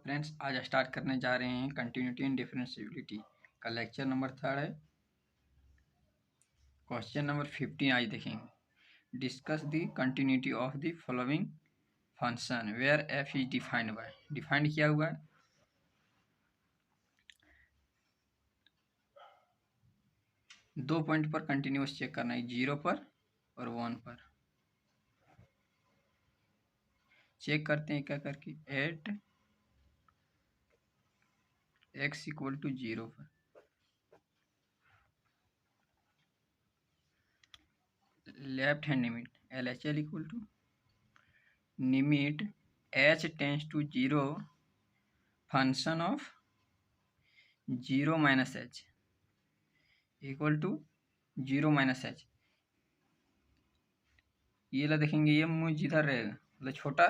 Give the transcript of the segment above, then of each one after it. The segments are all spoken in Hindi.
फ्रेंड्स, आज स्टार्ट करने जा रहे हैं कंटिन्यूटी एंड डिफरेंशिएबिलिटी का लेक्चर नंबर 3 है। क्वेश्चन नंबर 15 आज देखेंगे। Discuss the continuity of the following function where F is defined by. Defined किया हुआ है। दो पॉइंट पर कंटिन्यूस चेक करना है, 0 पर और 1 पर। चेक करते हैं क्या करके। एट एक्स इक्वल टू 0 पर left hand limit LHL equal to limit h tends to 0 function of 0 minus h equal to 0 minus h। ये ला देखेंगे, ये मुझ जिधर रहेगा मतलब छोटा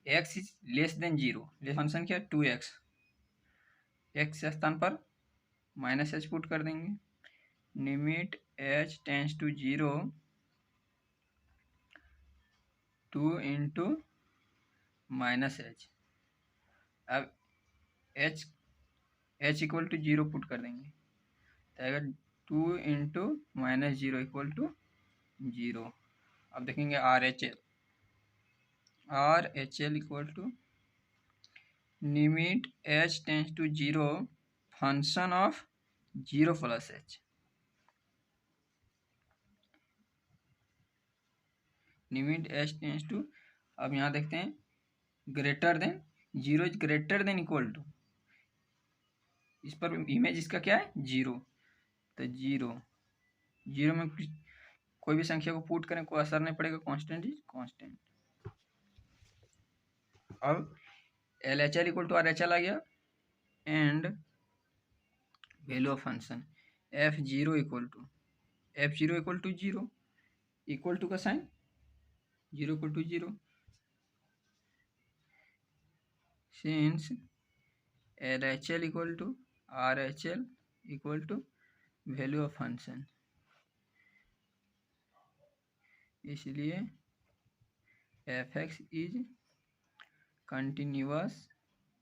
x इज लेस देन 0। ये फंक्शन क्या है 2x। x के स्थान पर माइनस h पुट कर देंगे। Limit h tends to 0 2 into minus h। अब h इक्वल टू 0 पुट कर देंगे तो अगर 2 इंटू माइनस 0 इक्वल टू 0। अब देखेंगे R H L equal to limit h tends to 0 function of 0 plus h। Limit h tends to, अब यहाँ देखते हैं greater than 0 is greater than equal to, इस पर इमेज इसका क्या है 0। तो 0 में कोई भी संख्या को पुट करें कोई असर नहीं पड़ेगा, कांस्टेंट इज कांस्टेंट। अब LHL इक्वल टू RHL आ गया and value of function F0 equal to 0 equal to का sine 0 equal to 0 since LHL equal to RHL equal to value of function, इसलिए fx is continuous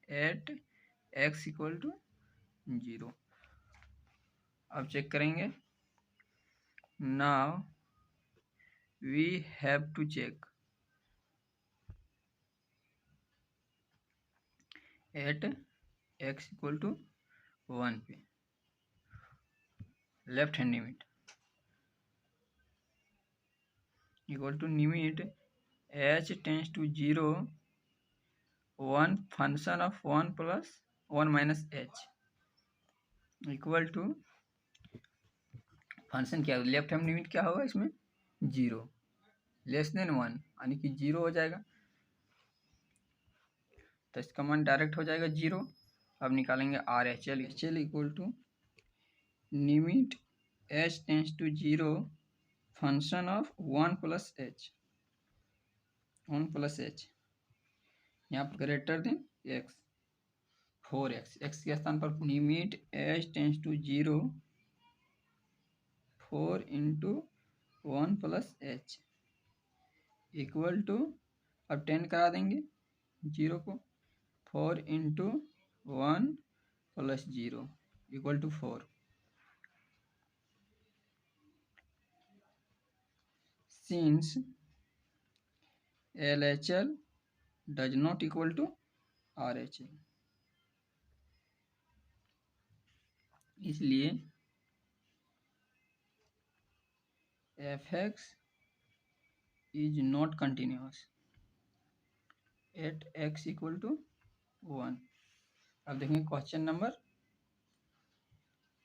at x equal to 0। अब चेक करेंगे। Now we have to check at x equal to 1 पे left hand limit equal to limit h tends to 0 1 function of 1 plus 1 minus h equal to function क्या लेफ्ट हैंड लिमिट क्या होगा इसमें 0 लेस देन 1 यानी कि 0 हो जाएगा, तो इसका मान डायरेक्ट हो जाएगा 0। अब निकालेंगे RHL equal to limit h tends to 0 function of 1 plus h यहाँ पर greater than x 4x। x के स्थान पर limit h tends to 0 4 into 1 plus h equal to, अब 10 करा देंगे 0 को, 4 into 1 plus 0 equal to 4। Since LHL does not equal to RHL, इसलिए fx is not continuous at x equal to 1। अब देखेंगे क्वेश्चन नंबर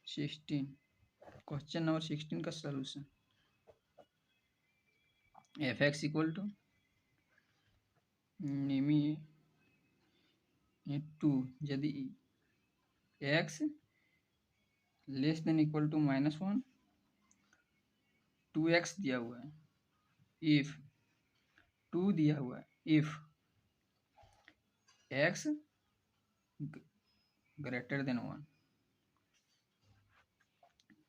16। क्वेश्चन नंबर 16 का solution fx equal to two, यदि x less than equal to -1 2x दिया हुआ है, इफ 2 दिया हुआ है, if x greater than 1।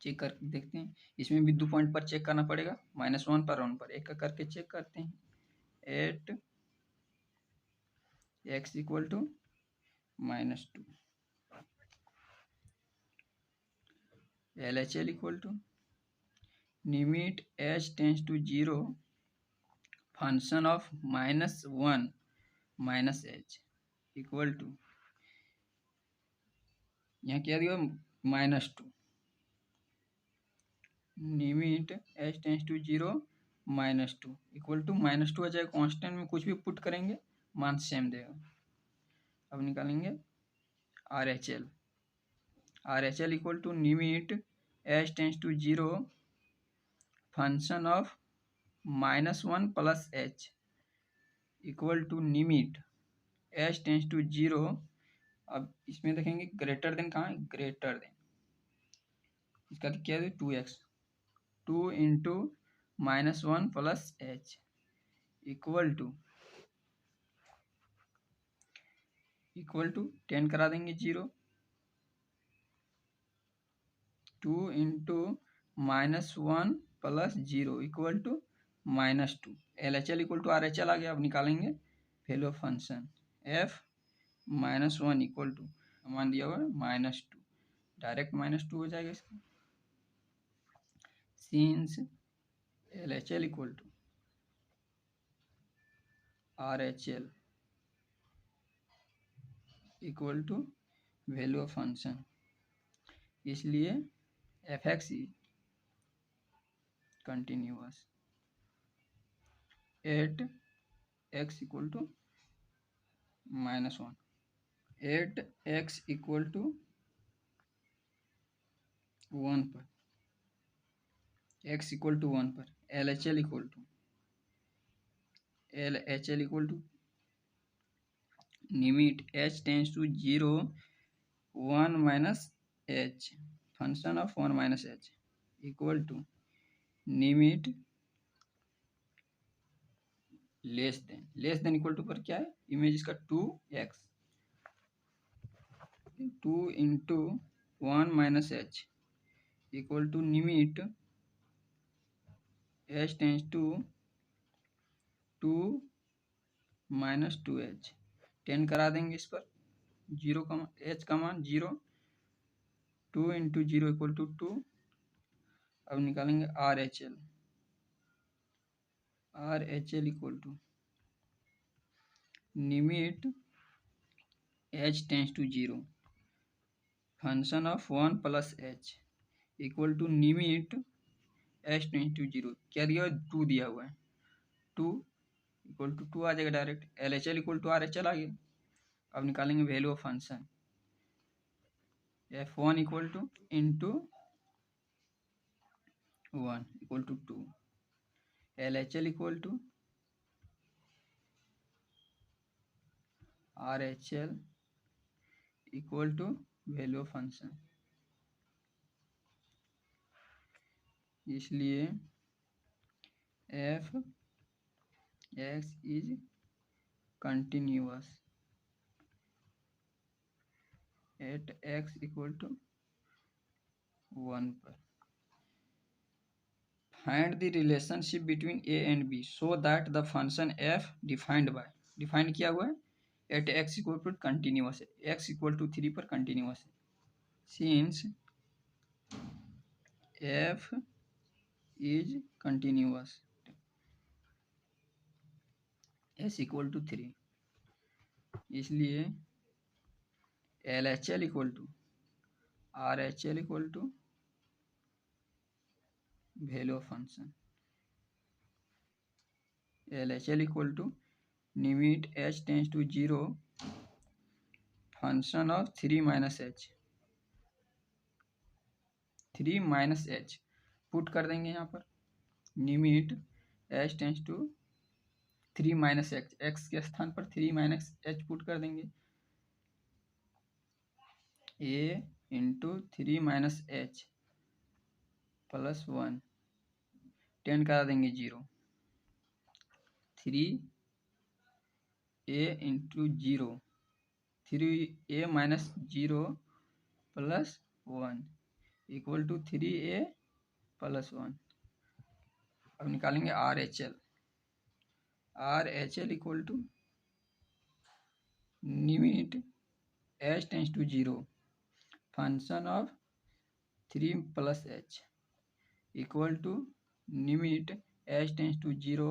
Check कर देखते हैं, इसमें भी 2 पॉइंट पर चेक करना पड़ेगा, -1 पर 1 पर, एक का करके चेक करते हैं। At x equal to -2 LHL equal to limit h tends to 0 function of -1 -h equal to, यहाँ क्या दिया -2 limit h tends to 0 -2 equal to -2 आ जाएगा। कांस्टेंट में कुछ भी पुट करेंगे मान सेम देगा। अब निकालेंगे RHL। RHL equal to limit h tends to 0 function of -1 plus h equal to limit h tends to 0। अब इसमें देखेंगे ग्रेटर देन कहाँ है, ग्रेटर देन, इसका क्या है 2x 2 into -1 plus h equal to 10 करा देंगे 0 2 into -1 plus 0 equal to -2 LHL equal to RHL आ गया। अब निकालेंगे value of function f -1 equal to मान दिया हुआ -2 डायरेक्ट -2 हो जाएगा इसका। Since LHL equal to RHL equal to value of function, इसलिए fx is continuous at x equal to -1 at x equal to 1 पर x इक्वल टू 1 पर LHL equal to limit h tends to 0 1 minus h function of 1 minus h equal to limit less than equal to पर क्या है इमेज इसका 2x 2 into 1 minus h equal to limit h tends to 2 minus 2h 10 करा देंगे इस पर 0 का h का मान 0 2 इंटू 0 इक्वल टू 2। अब निकालेंगे RHL equal to limit h tends to 0 function of 1 plus h equal to limit h tends to 0 क्या दिया 2 दिया हुआ है 2 इक्वल टू 2 आ जाएगा direct. LHL equal to RHL आ गया। अब निकालेंगे value of function f1 equal to into 1 equal to 2 LHL equal to RHL equal to value of function, इसलिए f x is continuous at x equal to 1 पर। Find the relationship between a and b so that the function f defined किया हुआ है at x equal to continuous है, x इक्वल टू 3 पर कंटिन्यूअस है। Since f is continuous s equal to 3, इसलिए LHL equal to RHL equal to value of function LHL equal to limit h tends to 0 function of 3 minus h put कर देंगे यहाँ पर limit h tends to 3 minus x के स्थान पर 3 माइनस h पुट कर देंगे a into 3 minus h plus 1 10 करा देंगे 0 3 a into 0 3a minus 0 plus 1 equal to 3a plus 1। अब निकालेंगे RHL equal to limit H tends to zero function of 3 plus H equal to limit H tends to zero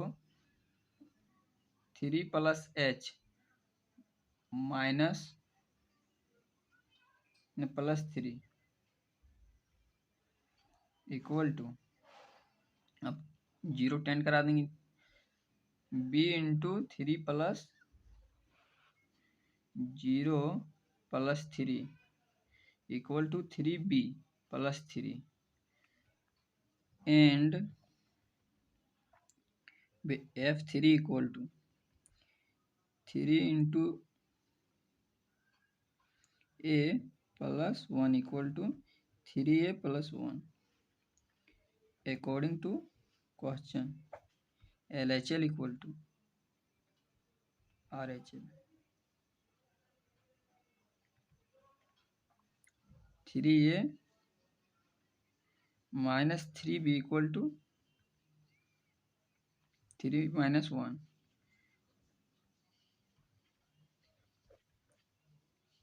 3 plus H minus plus 3 equal to, अब 0 10 करा देंगे, b into 3 plus 0 plus 3 equal to 3b plus 3 and f3 equal to 3 into a plus 1 equal to 3a plus 1 according to question LHL equal to RHL 3a minus 3b equal to 3 minus 1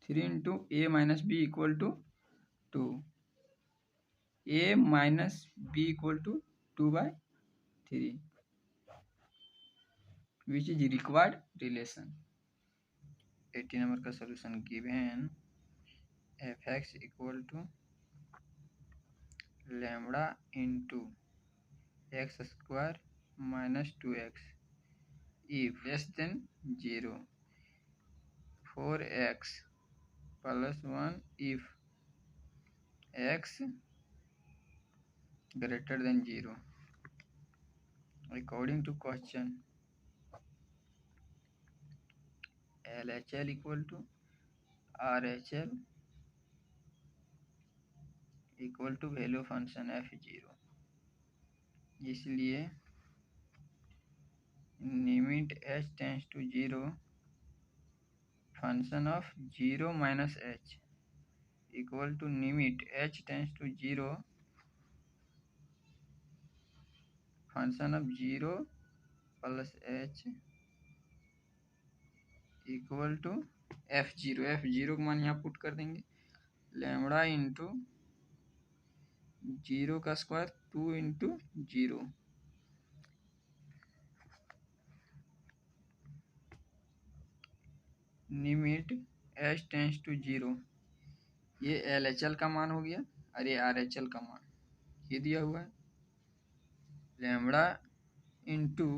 3 into a minus b equal to 2 a minus b equal to 2/3 which is required relation. 80 number का solution given f(x) equal to lambda into X square minus 2x if less than 0 4x plus 1 if x greater than 0 according to question LHL equal to RHL equal to value function f0, इसलिए limit h tends to 0 function of 0 minus h equal to limit h tends to 0 function of 0 plus h equal to f0 का मान यहाँ पुट कर देंगे, लैम्बडा इंटू 0 का square 2 into 0 limit h tends to 0, ये LHL का मान हो गया और ये RHL का मान ये दिया हुआ है, लैम्बडा इंटू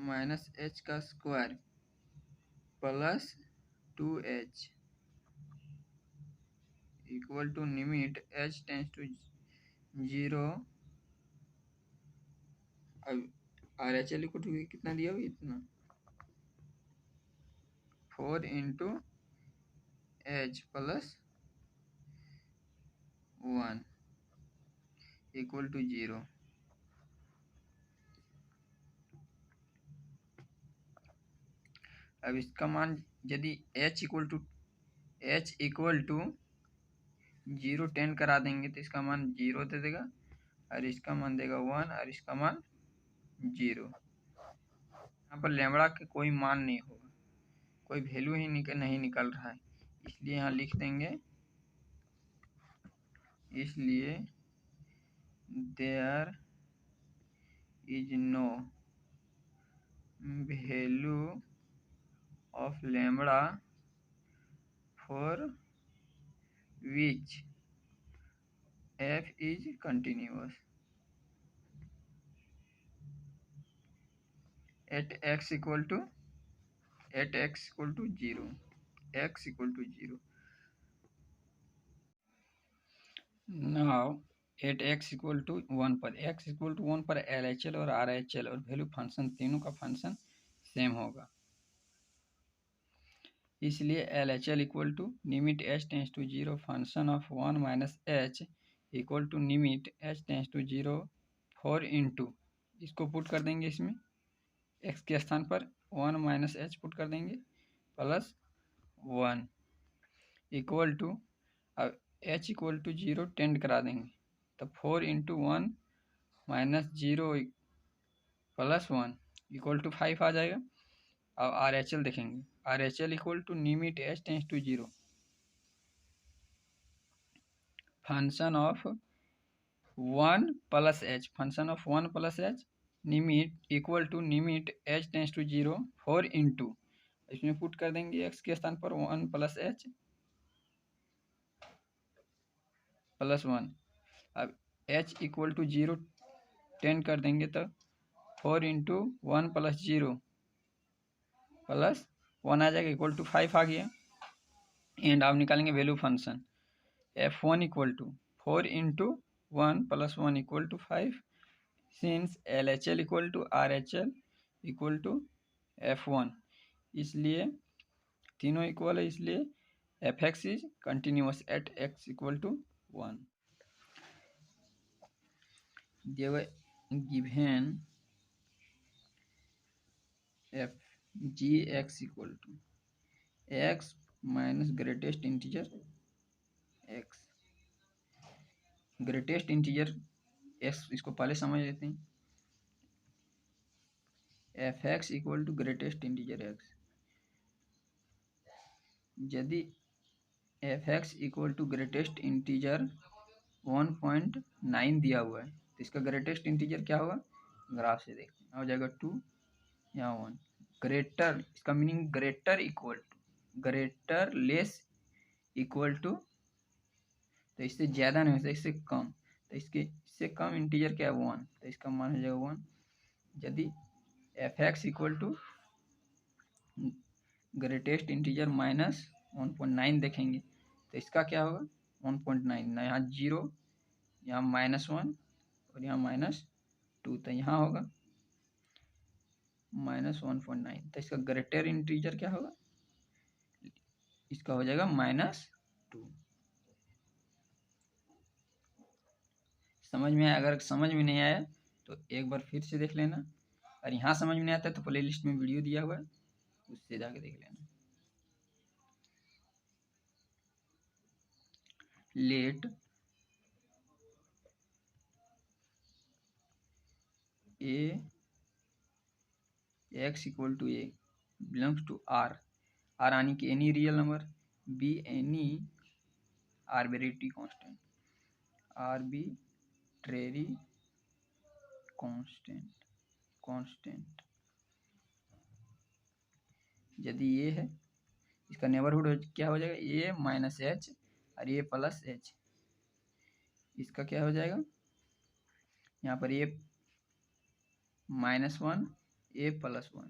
माइनस h का square plus 2h equal to limit h tends to 0, अब RHL इक्वल टू कितना दिया हुआ, इतना 4 into h plus 1 equal to 0। अब इसका मान यदि h इक्वल टू 0 10 करा देंगे तो इसका मान 0 दे देगा और इसका मान देगा 1 और इसका मान 0। यहाँ पर लैम्बडा के कोई मान नहीं होगा, कोई वैल्यू ही नहीं निकल रहा है, इसलिए यहाँ लिख देंगे, इसलिए there is no value of lambda for which f is continuous at x equal to 0, x equal to 0। now at x equal to 1 पर x equal to 1 पर LHL और RHL और वैल्यू फंक्शन तीनों का फंक्शन सेम होगा, इसलिए LHL equal to limit h tends to 0 function of 1 minus h equal to limit h tends to 0 4 into, इसको पुट कर देंगे, इसमें x के स्थान पर 1 माइनस h पुट कर देंगे प्लस 1 इक्वल टू, अब h इक्वल टू 0 10 करा देंगे तो 4 into 1 minus 0 plus 1 equal to 5 आ जाएगा। अब RHL देखेंगे, RHL equal to limit h tends to 0 function of 1 plus h, function of 1 plus h limit equal to limit h tends to 0 4 into, इसमें पुट कर देंगे x के स्थान पर 1 प्लस h प्लस 1। अब h इक्वल टू 0 10 कर देंगे तो 4 इंटू 1 प्लस 0 प्लस 1 आ जाएगा, इक्वल टू 5 आ गया। एंड आप निकालेंगे value function f1 equal to 4 into 1 plus 1 equal to 5 since LHL equal to RHL equal to f1, इसलिए तीनों इक्वल है, इसलिए fx is continuous at x equal to 1। they were given f gx equal to x minus greatest integer x, greatest integer x इसको पहले समझ लेते हैं। F x equal to greatest integer x, यदि f x equal to greatest integer 1.9 दिया हुआ है तो इसका ग्रेटेस्ट इंटीजर क्या होगा, ग्राफ से देखते हैं, हो जाएगा 2 यहाँ 1। ग्रेटर, इसका meaning greater equal to, greater less equal to, तो इससे ज़्यादा नहीं हो सकता, इससे कम, तो इससे कम इंटीजर क्या है 1, तो इसका मान हो जाएगा 1। यदि f x equal to greatest integer minus 1.9 देखेंगे तो इसका क्या होगा 1.9 ना, यहाँ 0, यहाँ -1 और यहाँ -2, तो यहाँ होगा -1.9, तो इसका ग्रेटर इंटीजर क्या होगा, इसका हो जाएगा -2। समझ में आया? अगर समझ में नहीं आया तो एक बार फिर से देख लेना, और यहाँ समझ में नहीं आता तो प्ले लिस्ट में वीडियो दिया हुआ है, उससे जाके देख लेना। Let a x equal to a belongs to r, r यानी कि any real number, be any arbitrary constant, arbitrary constant यदि ये है, इसका नेबरहुड क्या हो जाएगा, ए माइनस एच और ए प्लस एच, इसका क्या हो जाएगा, यहाँ पर ए -1 ए प्लस 1,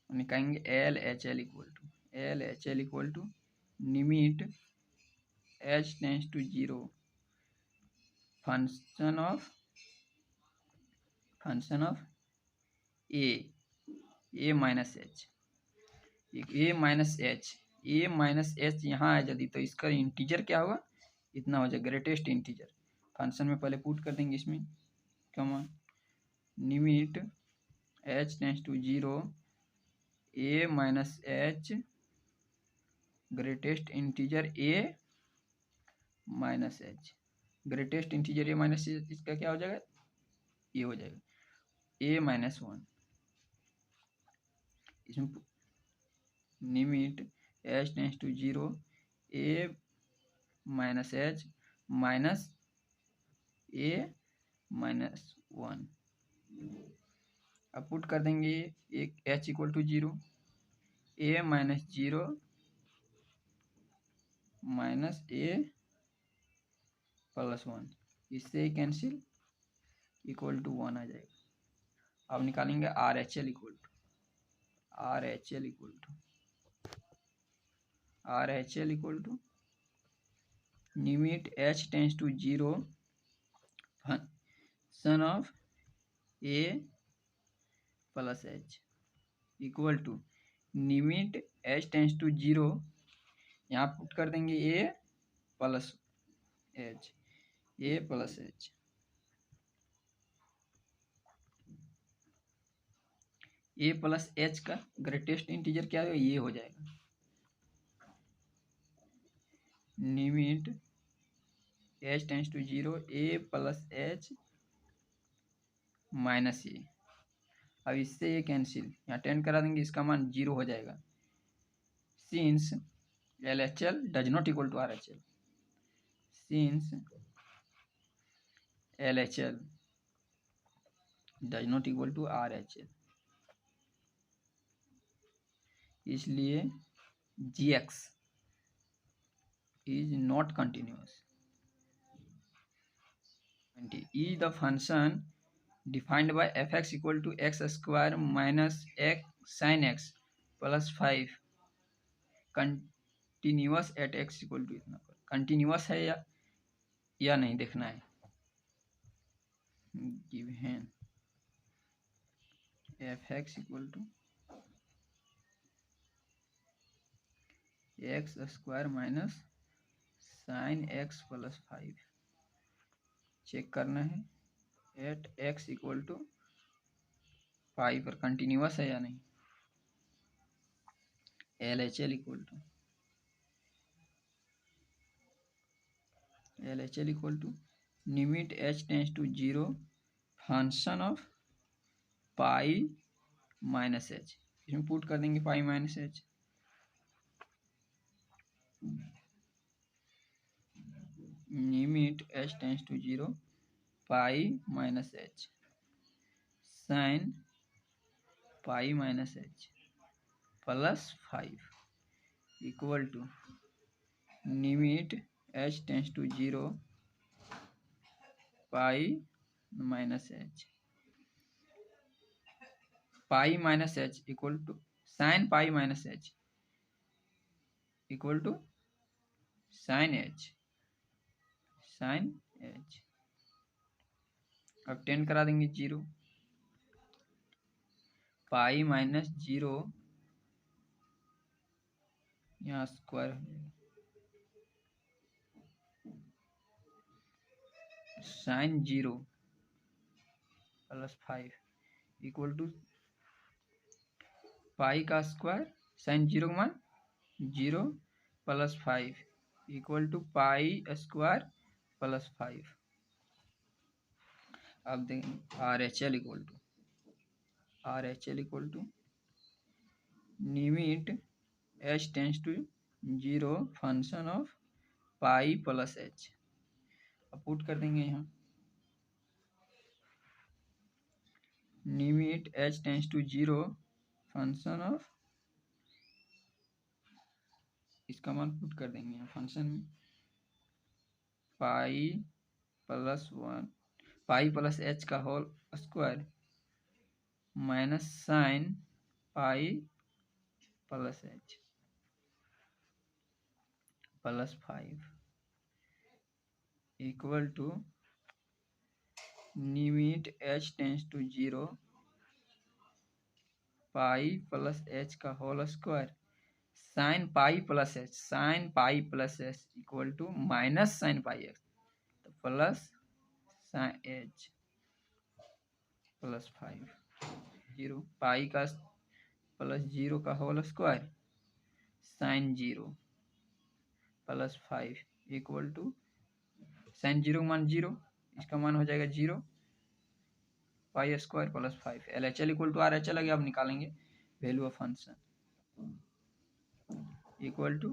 निकालेंगे L H L equal to limit H tends to 0 function of a minus h, a minus h यहाँ है यदि, तो इसका इंटीजर क्या होगा, इतना हो जाएगा ग्रेटेस्ट इंटीजर। फंक्शन में पहले पुट कर देंगे इसमें comma limit H tends to 0 A minus h greatest integer a minus h, greatest integer a minus h, इसका क्या हो जाएगा, ये हो जाएगा ए -1, इसमें limit H tends to 0 A minus H minus A -1, अब पुट कर देंगे एक H equal to 0 A -0 minus A plus 1, इससे कैंसिल इक्वल टू 1 आ जाएगा। अब निकालेंगे R H L equal to limit H tends to 0 function of A plus H equal to limit H tends to 0, यहाँ पुट कर देंगे A plus H, A plus H का ग्रेटेस्ट इंटीजर क्या है, ये हो जाएगा limit H tends to 0 A plus H minus A, अब इससे ये कैंसिल, यहाँ 10 करा देंगे, इसका मान 0 हो जाएगा। Since LHL does not equal to RHL, since LHL does not equal to RHL, इसलिए GX is not continuous. Is the function defined by fx equal to x square minus x sin x plus 5 continuous at x equal to इतना पर कंटिन्यूअस है या नहीं देखना है। Given fx equal to x square minus sine x plus 5 check करना है एट x इक्वल टू 5 पर कंटिन्यूअस है या नहीं। LHL equal to limit h tends to 0 function of pi minus h, इसमें पुट कर देंगे pi minus h, limit h tends to 0 pi minus h sine pi minus h plus 5 equal to limit h tends to 0 pi minus h, pi minus h equal to sine pi minus h equal to sine h, sine h. अब 10 करा देंगे 0, पाई माइनस 0 यहाँ square sine 0 plus 5 equal to pi का स्क्वायर साइन 0 का मान 0 plus 5 equal to pi square plus 5। अब देखें RHL equal to limit h tends to 0 function of pi plus h, अब पुट कर देंगे यहाँ limit h tends to 0 function of, इसका मान पुट कर देंगे यहाँ फंक्शन में pi plus 1 pi plus H का whole square minus sine pi plus h plus 5 equal to limit h tends to 0 pi plus H का whole square sine pi plus H equal to minus sine pi x, तो plus sine h plus 5 0 pi का प्लस 0 का whole square sine 0 plus 5 equal to sine 0 मान 0, इसका मान हो जाएगा 0 pi square plus 5। LHL equal to RHL आगे आप निकालेंगे value of function equal to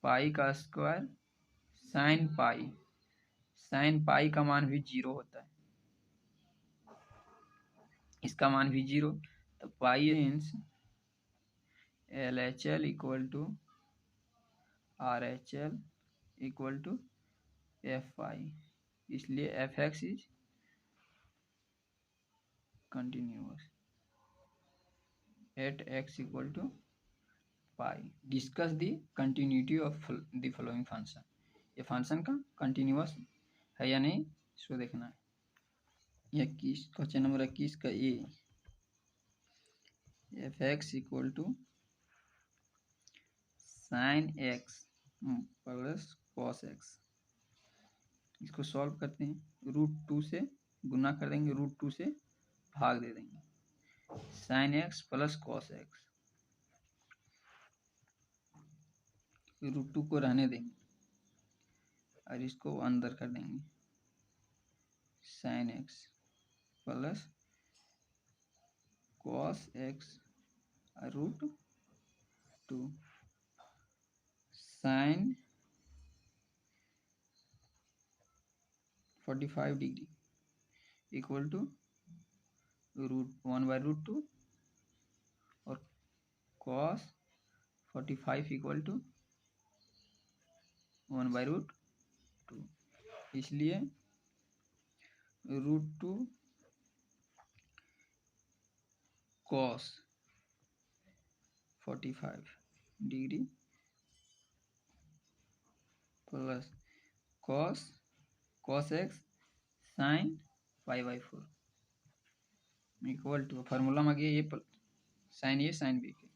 pi का स्क्वायर साइन पाई का मान भी 0 होता है, इसका मान भी 0, तो pi means LHL equal to RHL equal to FI, इसलिए FX is continuous at x equal to pi. Discuss the continuity of the following function, ये फंक्शन का कंटिन्यूअस है या नहीं इसको देखना है। 21 क्वेश्चन नंबर 21 का a, fx equal to sine x plus cos x, इसको सॉल्व करते हैं, √2 से गुना कर देंगे, √2 से भाग दे देंगे, sine x plus cos x, √2 को रहने देंगे और इसको अंदर कर देंगे, साइन एक्स प्लस cos x root 2 sin 45 degree equal to √1/√2 और cos 45 इक्वल टू 1/√2। इसलिए √2 cos 45 degree plus cos x sin 5/4 equal to formula में गया ये sin b के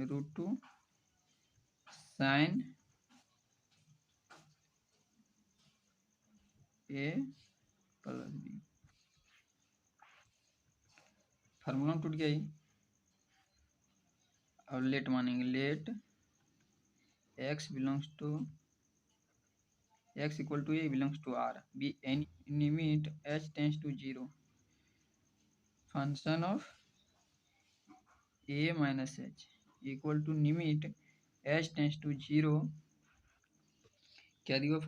√2 sin a plus b। Formula में टूट गया ही। अब लेट मानेंगे, let x belongs to x equal to a belongs to r be any limit h tends to 0 function of a minus h equal to limit h tends to 0 क्या दिया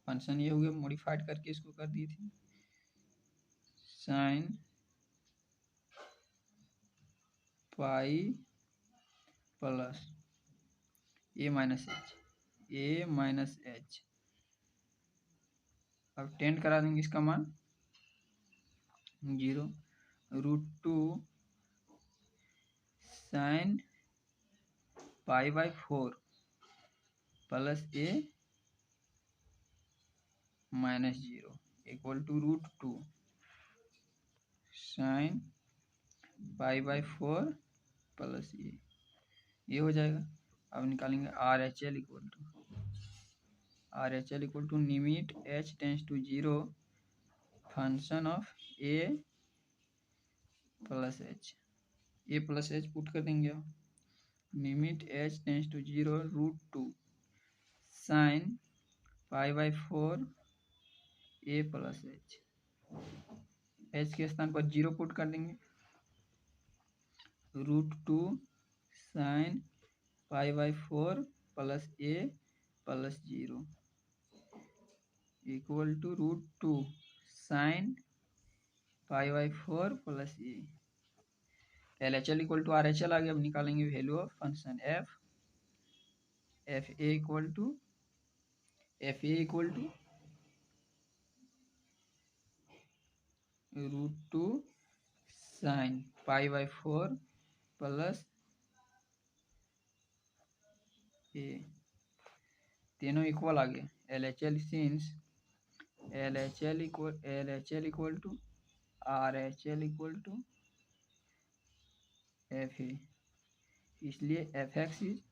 फंक्शन ये हो गया, मॉडिफाइड करके इसको कर दी थी sin pi plus a minus h। अब टेंड करा देंगे इसका मान 0 √2 sin π/4 plus a minus 0 equal to √2 sin π/4 plus ये हो जाएगा। अब निकालेंगे RHL equal to limit h tends to 0 function of a plus h put कर देंगे। Limit h tends to 0 √2 sin π/4 a plus h के स्थान पर 0 पुट कर देंगे √2 sin π/4 plus a plus 0 equal to √2 sin π/4 plus a। LHL equal to RHL आ गया। अब निकालेंगे value of function fa equal to √2 sin π/4 plus a, तीनों इक्वल आ गए। LHL since LHL equal to RHL equal to FA, इसलिए fx इज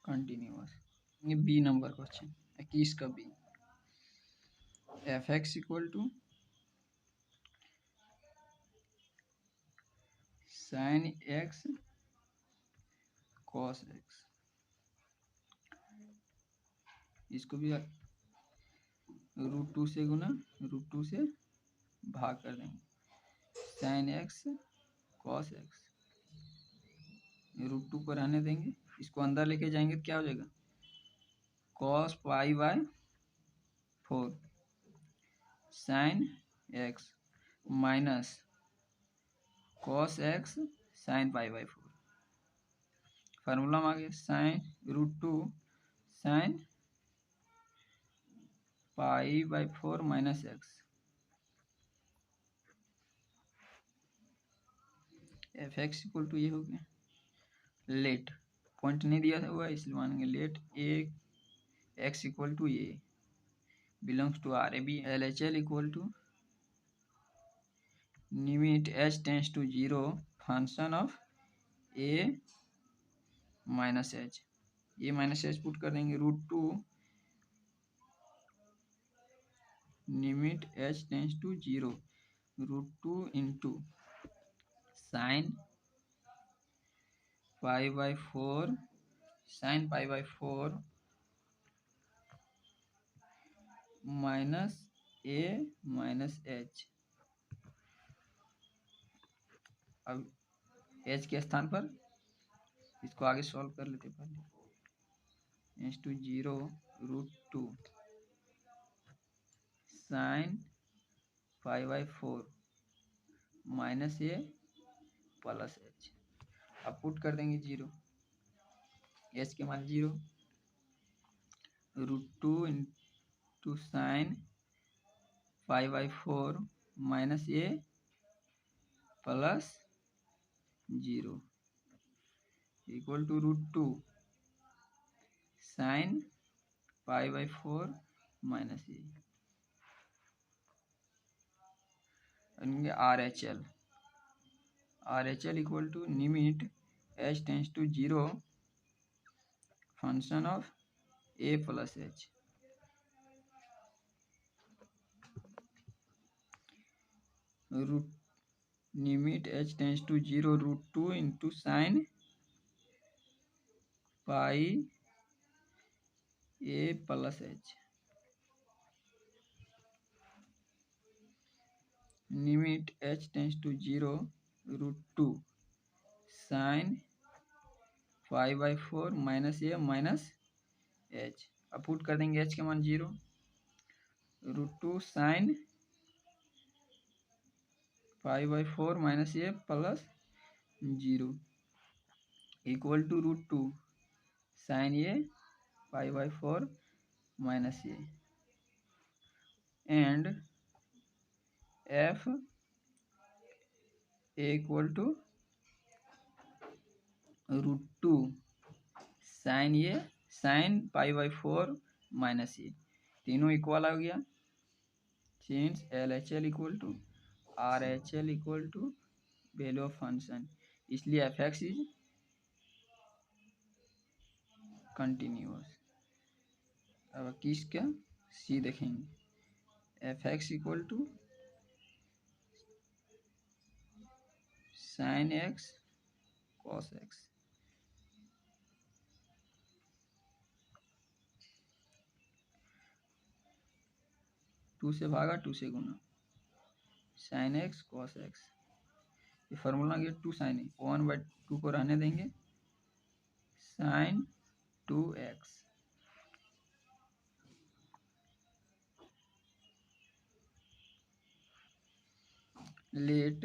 कंटिन्यूअस। ये बी नंबर क्वेश्चन 21 का b, fx equal to sin x cos x, इसको भी √2 से गुना √2 से भाग कर देंगे sin x cos x, √2 को रहने देंगे, इसको अंदर लेके जाएंगे तो क्या हो जाएगा cos π/4 sin x minus cos x sin π/4। Formula में आ गया sin √2 sin π/4 minus x, fx equal to ये हो गया। लेट पॉइंट नहीं दिया था हुआ इसलिए मानेंगे let a x equal to a belongs to r b। LHL equal to limit h tends to 0 function of a minus h put कर देंगे √2 limit h tends to 0 √2 into sin π/4 minus a minus h अब एच के स्थान पर इसको आगे सॉल्व कर लेते पहले। H to 0√2 sine 5/4 minus A plus h. अब पुट कर देंगे 0, एच के मान 0√2 into sine 5/4 minus A plus 0 equal to √2 sine 5/4 minus a. RHL equal to limit h tends to 0 function of a plus h। Limit h tends to 0√2 into sine pi a plus h। Limit h tends to 0√2 sine 5/4 minus a minus h. अब पुट कर देंगे h के मान 0√2 sine 5/4 minus A plus 0 equal to √2 sign A 5/4 minus a. And f equal to √2 sine 5/4 minus a. तीनों इक्वल हो गया। Since LHL equal to RHL equal to value of function, इसलिए fx इज कंटिन्यूअस। अब किसका सी देखेंगे, fx equal to sine x cos x। Two से भागा, टू से गुना, साइन x कॉस x। ये फॉर्मूला गया 2 साइन ए, 1/2 को रहने देंगे, sign 2x। Late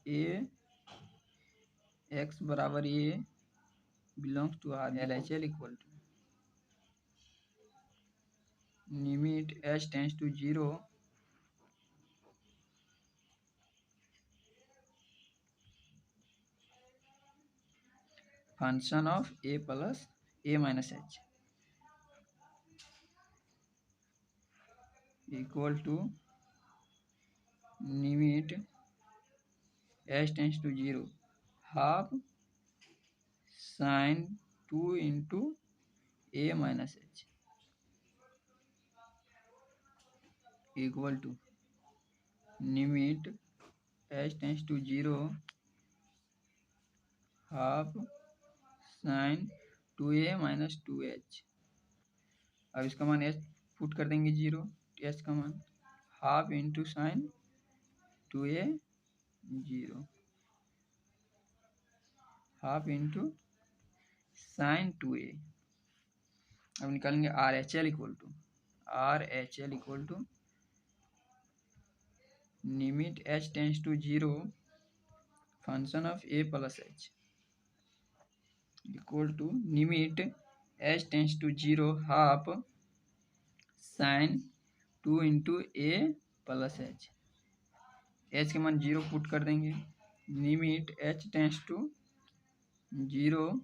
a x बराबर a belongs to r. LHL equal to limit h tends to 0 function of a plus a minus h equal to limit h tends to 0 half sine 2 into a minus h equal to limit h tends to 0 half sine 2a minus 2h। अब इसका मान h पुट कर देंगे 0, h का मान half into sine 2a 0 half into sine 2a। अब निकालेंगे RHL equal to limit h tends to 0 function of a plus h equal to limit h tends to 0 half sine 2 into a plus h। h के मान 0 पुट कर देंगे, limit h tends to 0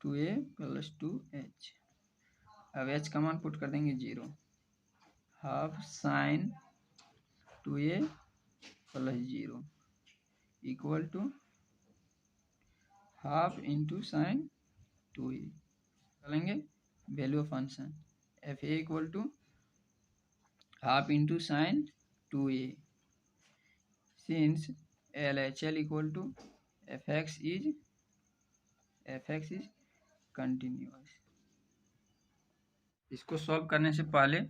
two a plus 2h। अब h का मान पुट कर देंगे 0 half sine 2a plus 0 equal to half into sine 2a। चलेंगे value of function fa equal to half into sine 2a। Since LHL equal to fx is continuous. इसको सॉल्व करने से पहले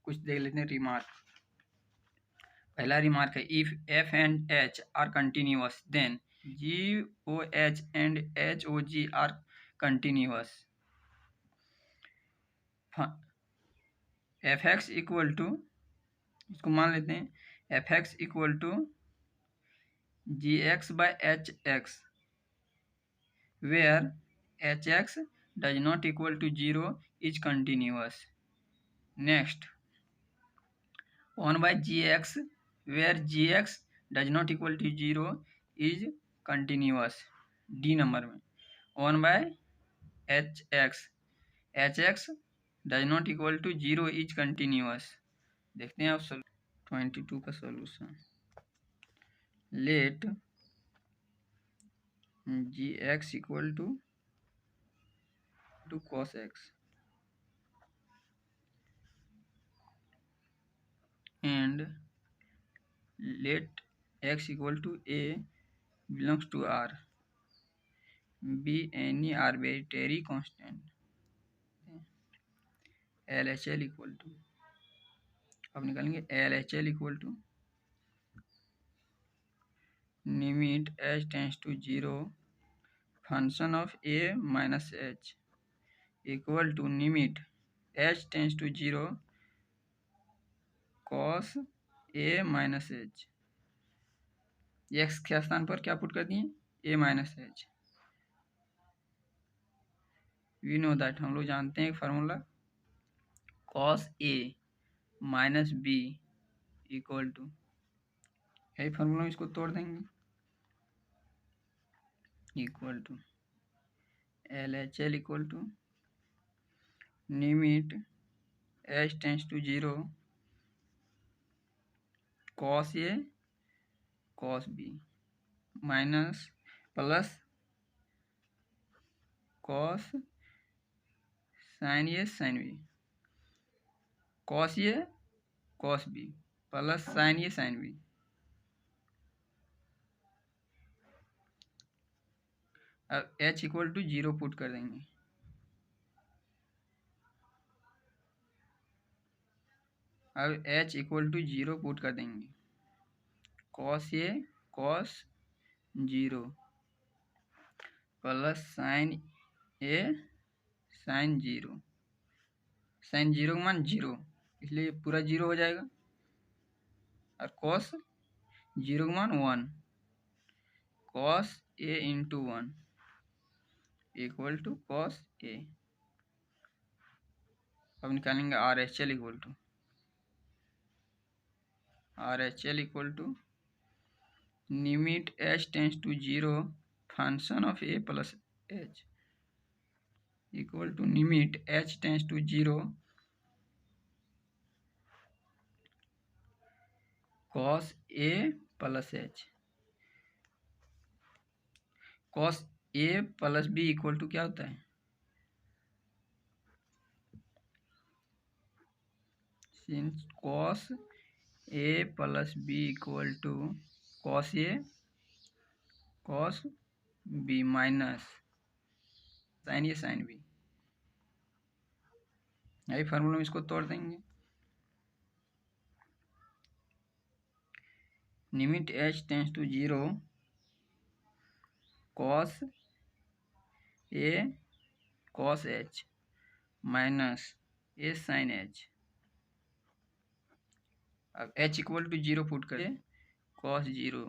कुछ देख लेते हैं रिमार्क। पहला रिमार्क है, if f and h are continuous then g o h and h o g are continuous. F x equal to, इसको मान लेते हैं f x equal to g x by h x where h x does not equal to zero is continuous. Next 1 by gx where gx does not equal to 0 is continuous। D number में 1 by hx hx does not equal to 0 is continuous। देखते हैं आप 22 का solution. Let gx equal to cos x and let x equal to a belongs to r be any arbitrary constant। LHL equal to, अब निकालेंगे LHL equal to limit h tends to 0 function of a minus h equal to limit h tends to 0 cos a minus h। x के स्थान पर क्या पुट कर दिए, a minus h। We know that, हम लोग जानते हैं एक formula cos a minus b equal to, यही फार्मूला में इसको तोड़ देंगे, equal to LHL equal to limit h tends to 0 cos a cos b minus plus cos sin a sin b, cos a cos b plus sin a sin b। अब h इक्वल टू 0 पुट कर देंगे, अब h इक्वल टू 0 पुट कर देंगे, cos a cos 0 plus sin a sin 0, sin 0 का मान 0 इसलिए पूरा 0 हो जाएगा, और cos 0 का मान 1, cos a into 1 equal to cos a। अब निकालेंगे RHL equal to, RHL equal to limit h tends to 0 function of a plus h equal to limit h tends to 0 cos a plus h। cos a plus b equal to क्या होता है, since cos a plus b equal to cos a cos b minus sin a sin b, यही फार्मूला में इसको तोड़ देंगे, limit h tends to 0 cos a cos h minus a sin h। अब h इक्वल टू 0 पुट करें, cos 0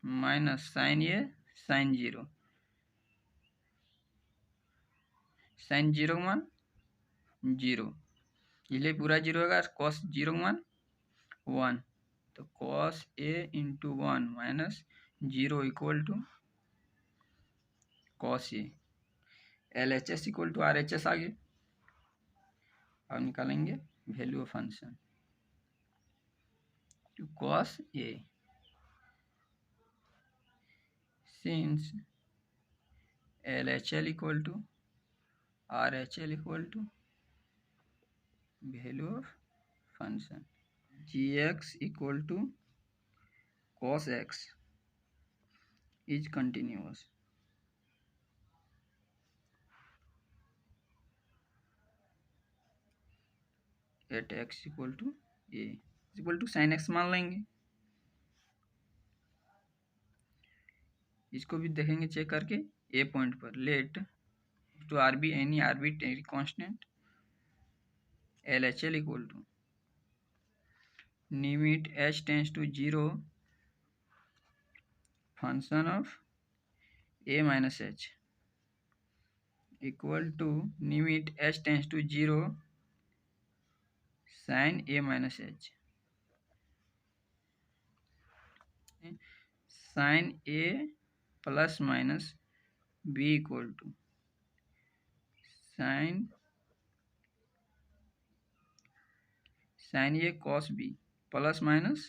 minus sin a sin 0, sin 0 का मान 0 इसलिए पूरा 0 होगा, cos 0 का मान 1, तो cos a into 1 minus 0 equal to cos a। LHS equal to RHS आ गया। अब निकालेंगे value of function to cos a, since LHL equal to RHL equal to value of function gx equal to cos x is continuous. At x equal to a। Equal to sine x मान लेंगे। इसको भी देखेंगे चेक करके। ए पॉइंट पर let to r be any arbitrary constant L H L equal to limit H tends to 0 function of a minus h equal to limit H tends to 0 sine a minus h sine a plus minus b equal to sine a cos b plus minus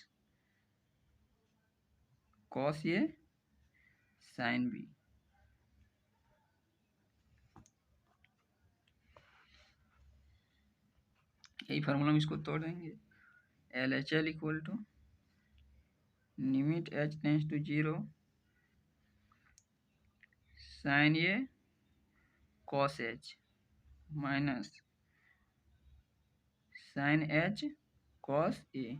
cos a sine b. यही फार्मूला में इसको तोड़ देंगे। L H L equal to limit H tends to 0 sine a cos h minus sine h cos a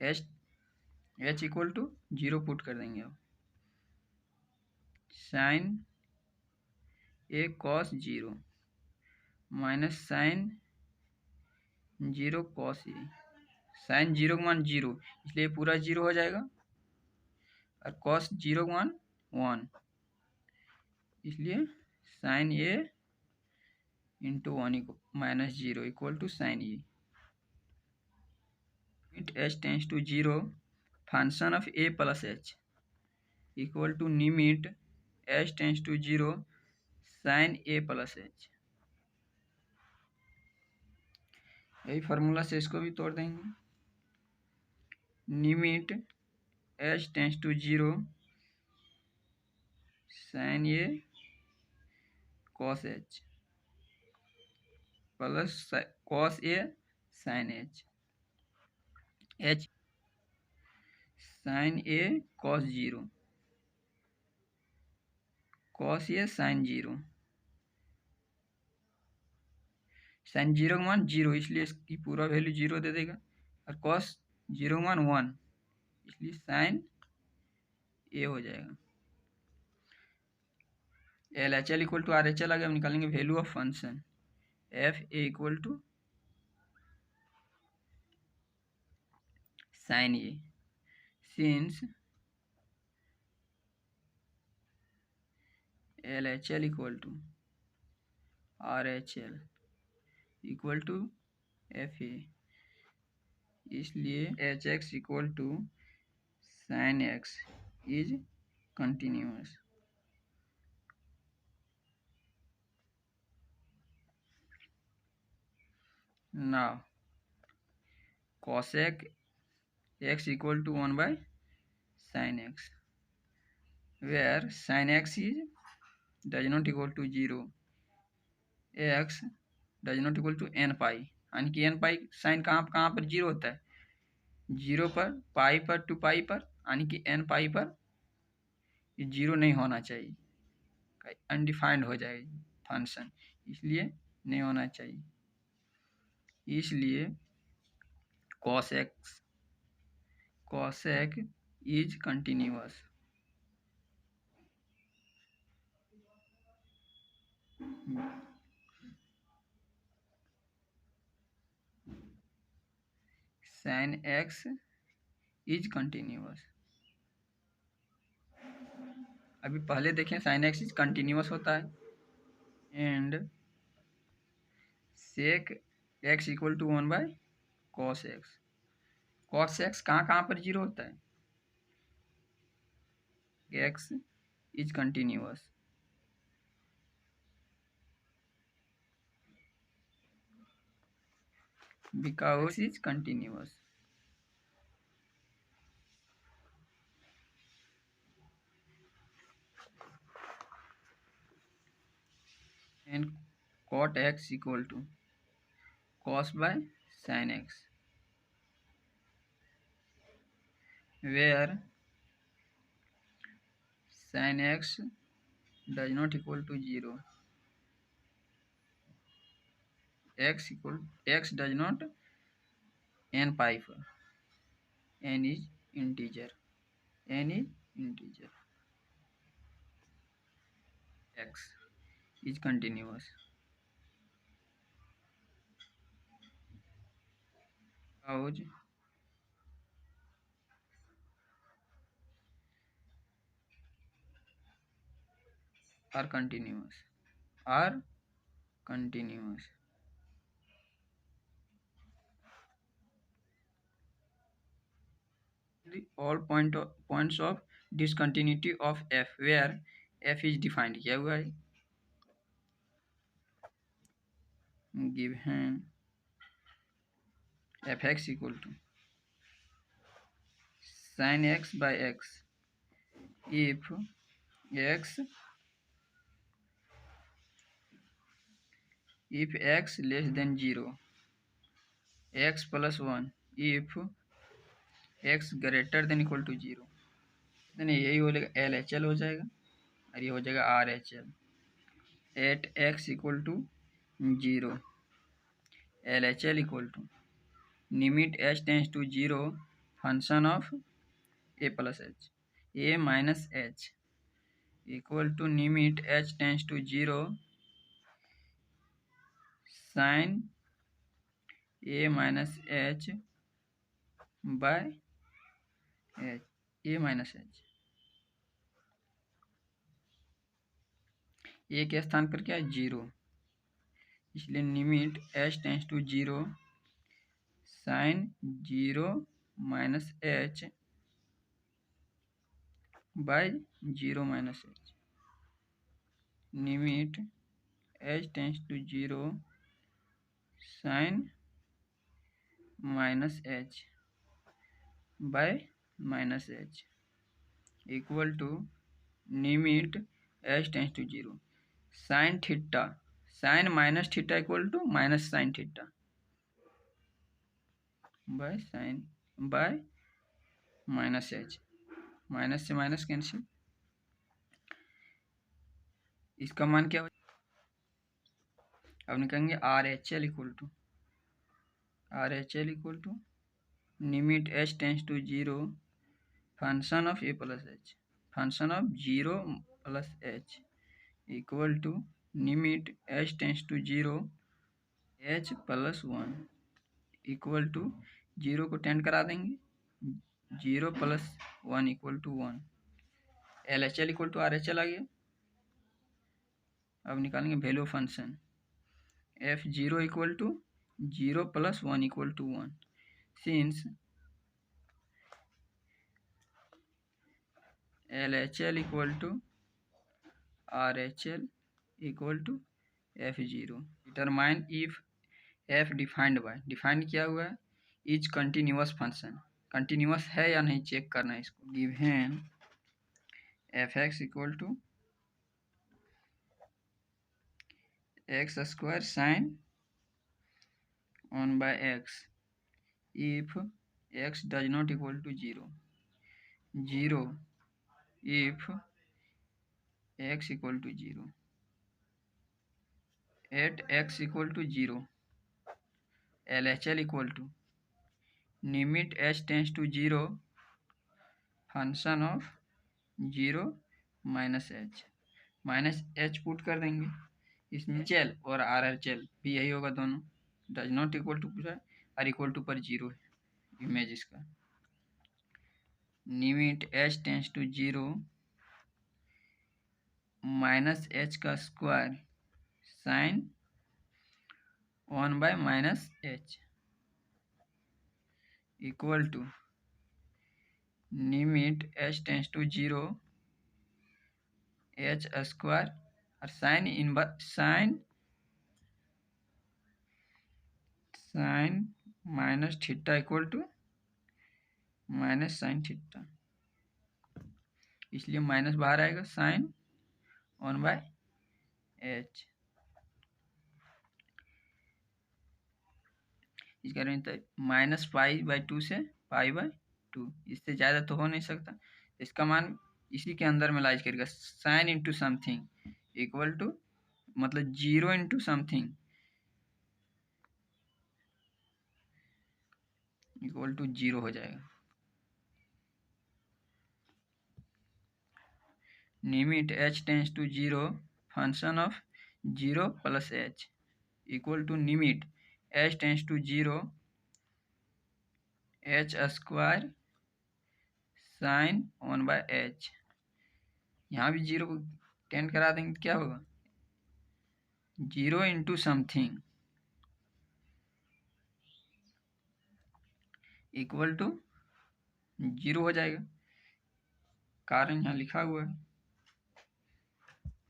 h equal to 0 put कर देंगे। अब sign a cos 0 minus sine 0 cos a. Sine 0 का मान 0 इसलिए पूरा 0 हो जाएगा और कॉस 0 का मान 1 इसलिए sine a into 1 minus 0 equal to sine a. H tends to 0 function of A plus H equal to limit H tends to 0 sine a plus h. यही फार्मूला से इसको भी तोड़ देंगे। Limit H tends to 0 sine a cos h plus cos a sine h h sine a cos 0 cos a sine 0 sine 0 का मान 0 इसलिए इसकी पूरा वैल्यू 0 दे देगा और कॉस 0 का मान 1 इसलिए साइन ए हो जाएगा। L H L equal to R H L आगे हम निकालेंगे value of function f a equal to sine a since L H L equal to R H L equal to f a इसलिए h x equal to sine x is continuous. Now cosec x equal to 1 by sin x where sin x is does not equal to 0 x does not equal to n pi यानी कि n पाई साइन कहाँ पर 0 होता है 0 पर पाई पर 2 पाई पर यानी कि n पाई पर 0 नहीं होना चाहिए अनडिफाइंड हो जाएगी फंक्शन इसलिए नहीं होना चाहिए इसलिए cosec is continuous। sin x is continuous। अभी पहले देखें sin x is continuous होता है and sec x equal to 1 by cos x। cos x कहाँ पर 0 होता है x is continuous because is continuous and cot x equal to cos by sin x where sin x does not equal to 0 x does not n pi for n is integer, n is integer, x is continuous. Cows are continuous, are continuous. The all points of discontinuity of f where f is defined क्या हुआ है given fx equal to sin x by x if x less than 0, x plus 1 if x greater than equal to 0. नहीं यही हो जाएगा एल एच एल हो जाएगा और ये हो जाएगा R H L at x equal to 0 L H L equal to limit H tends to 0 function of A plus H a minus h equal to limit H tends to 0 sine a minus h by h a minus h a के स्थान पर क्या है 0 इसलिए limit H tends to 0 sine 0 minus h by 0 minus h limit H tends to 0 sine minus h by minus h equal to limit H tends to 0 sine theta sine minus theta equal to minus sine theta by sine by minus H minus से माइनस कैंसिल इसका मान क्या हो अब निकालेंगे R H L equal to limit H tends to 0 function of A plus h function of 0 plus H equal to limit H tends to 0 h plus 1 equal to 0 को टेंड करा देंगे 0 plus 1 equal to 1 L H L equal to R H L आ गया अब निकालेंगे value of function F 0 equal to 0 plus 1 equal to 1 since L H L equal to R H L equal to F 0 determine if F defined क्या हुआ है इज कंटिन्यूअस फंक्शन कंटिन्यूअस है या नहीं चेक करना है इसको given f x equal to x square sine 1 by x if x does not equal to 0 if x equal to 0 at x equal to 0 LHL equal to limit h tends to 0 function of 0 minus H put कर देंगे इसमें चेल और आर आर चेल भी यही होगा दोनों डज नॉट इक्वल टू पूछा आर इक्वल टू पर 0 है इमेज इसका limit H tends to 0 minus h का square sine 1 by minus h equal to limit H tends to 0 h square और sine minus theta equal to minus sine theta इसलिए माइनस बाहर आएगा साइन 1 by एच इसका माइनस पाई बाई 2 से पाई बाई 2 इससे ज़्यादा तो हो नहीं सकता इसका मान इसी के अंदर में लाइज करेगा sine into something equal to मतलब 0 इंटू समथिंग इक्वल टू 0 हो जाएगा। Limit h tends to 0 function of 0 plus h equal to limit h tends to 0 h square sine 1/h। यहाँ भी 0 को टेंड करा देंगे तो क्या होगा, 0 इंटू समथिंग इक्वल टू 0 हो जाएगा। कारण यहाँ लिखा हुआ है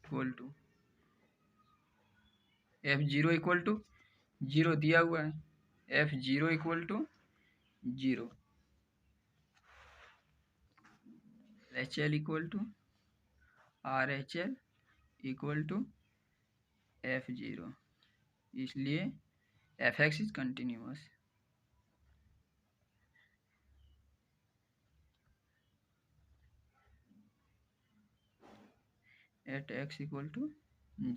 equal to f0 equal to 0 दिया हुआ है, f0 equal to 0, HL equal to RHL equal to f0, इसलिए fx is continuous. at x equal to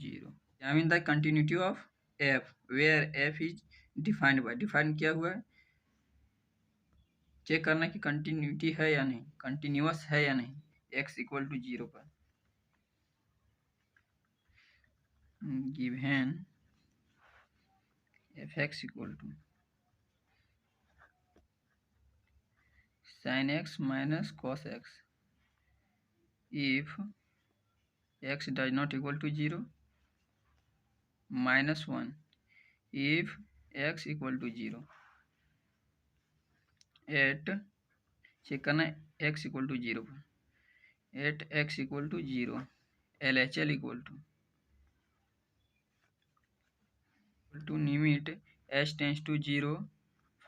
0। Examine the continuity of f where f is defined by, define किया हुआ है, चेक करना कि कंटिन्यूटी है या नहीं, कंटिन्यूअस है या नहीं x इक्वल टू 0 पर। Given fx equal to sin x minus cos x if x does not equal to 0, minus 1 if x equal to 0, at check करना है x इक्वल टू 0 पर, at x equal to 0 LHL equal to limit h tends to 0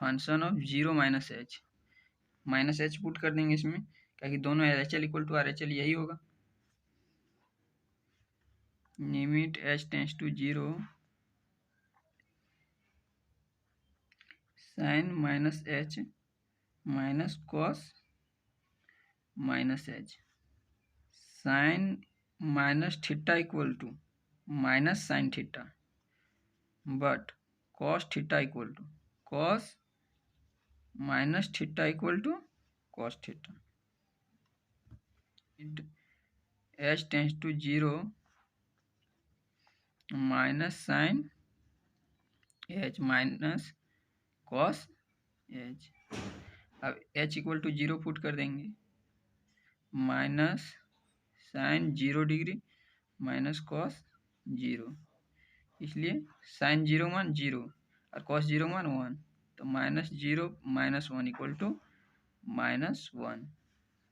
function of 0 minus h, minus h put कर देंगे इसमें, क्या कि दोनों LHL इक्वल टू RHL यही होगा। Limit h tends to 0 sine minus h minus cos minus h, sine minus theta equal to minus sine theta, but cos theta equal to cos minus theta equal to cos theta. h tends to 0 minus sine h minus cos h, अब h इक्वल टू 0 पुट कर देंगे, minus sine 0 degree minus cos 0, इसलिए साइन 0 मान 0 और कॉस 0 मान 1, तो minus 0 minus 1 equal to minus 1।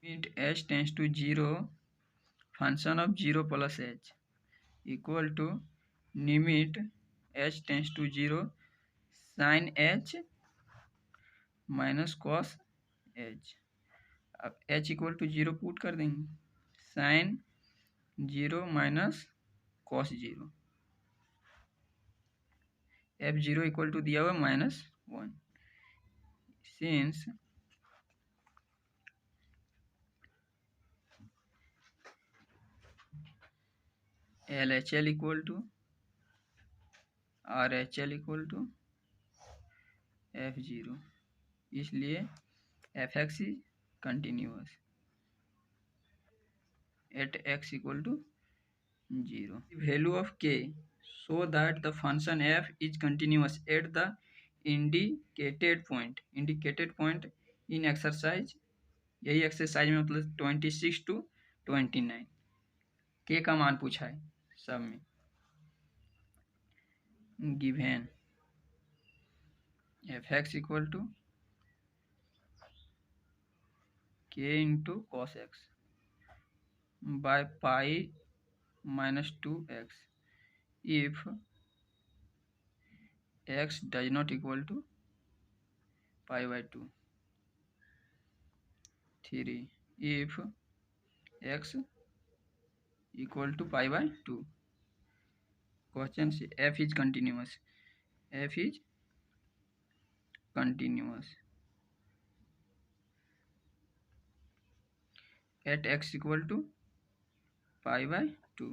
Limit h tends to 0 function of 0 plus h equal to limit h tends to 0 sine h minus cos h, अब h इक्वल टू 0 पुट कर देंगे, sine 0 minus cos 0, f0 equal to दिया हुआ minus 1, since LHL equal to RHL equal to f0, इसलिए fx is continuous at x equal to 0। Value of k so that the function f is continuous at the indicated point in exercise, यही एक्सरसाइज में मतलब 26 to 29 k का मान पूछा है सब में। Given fx equal to k into cos x by pi minus 2x if x does not equal to pi by 2, 3 if x equal to pi by 2। Question से f is continuous, f is continuous at x equal to pi by 2,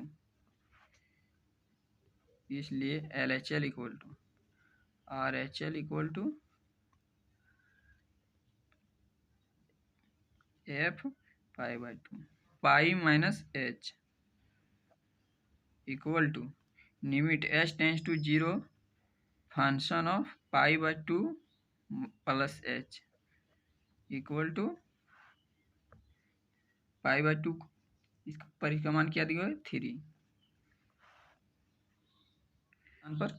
इसलिए LHL equal to RHL equal to f pi by two pi minus h equal to limit H tends to zero function of pi by two plus H equal to pi by two इसका परिक्रमण क्या दिया है 3 पर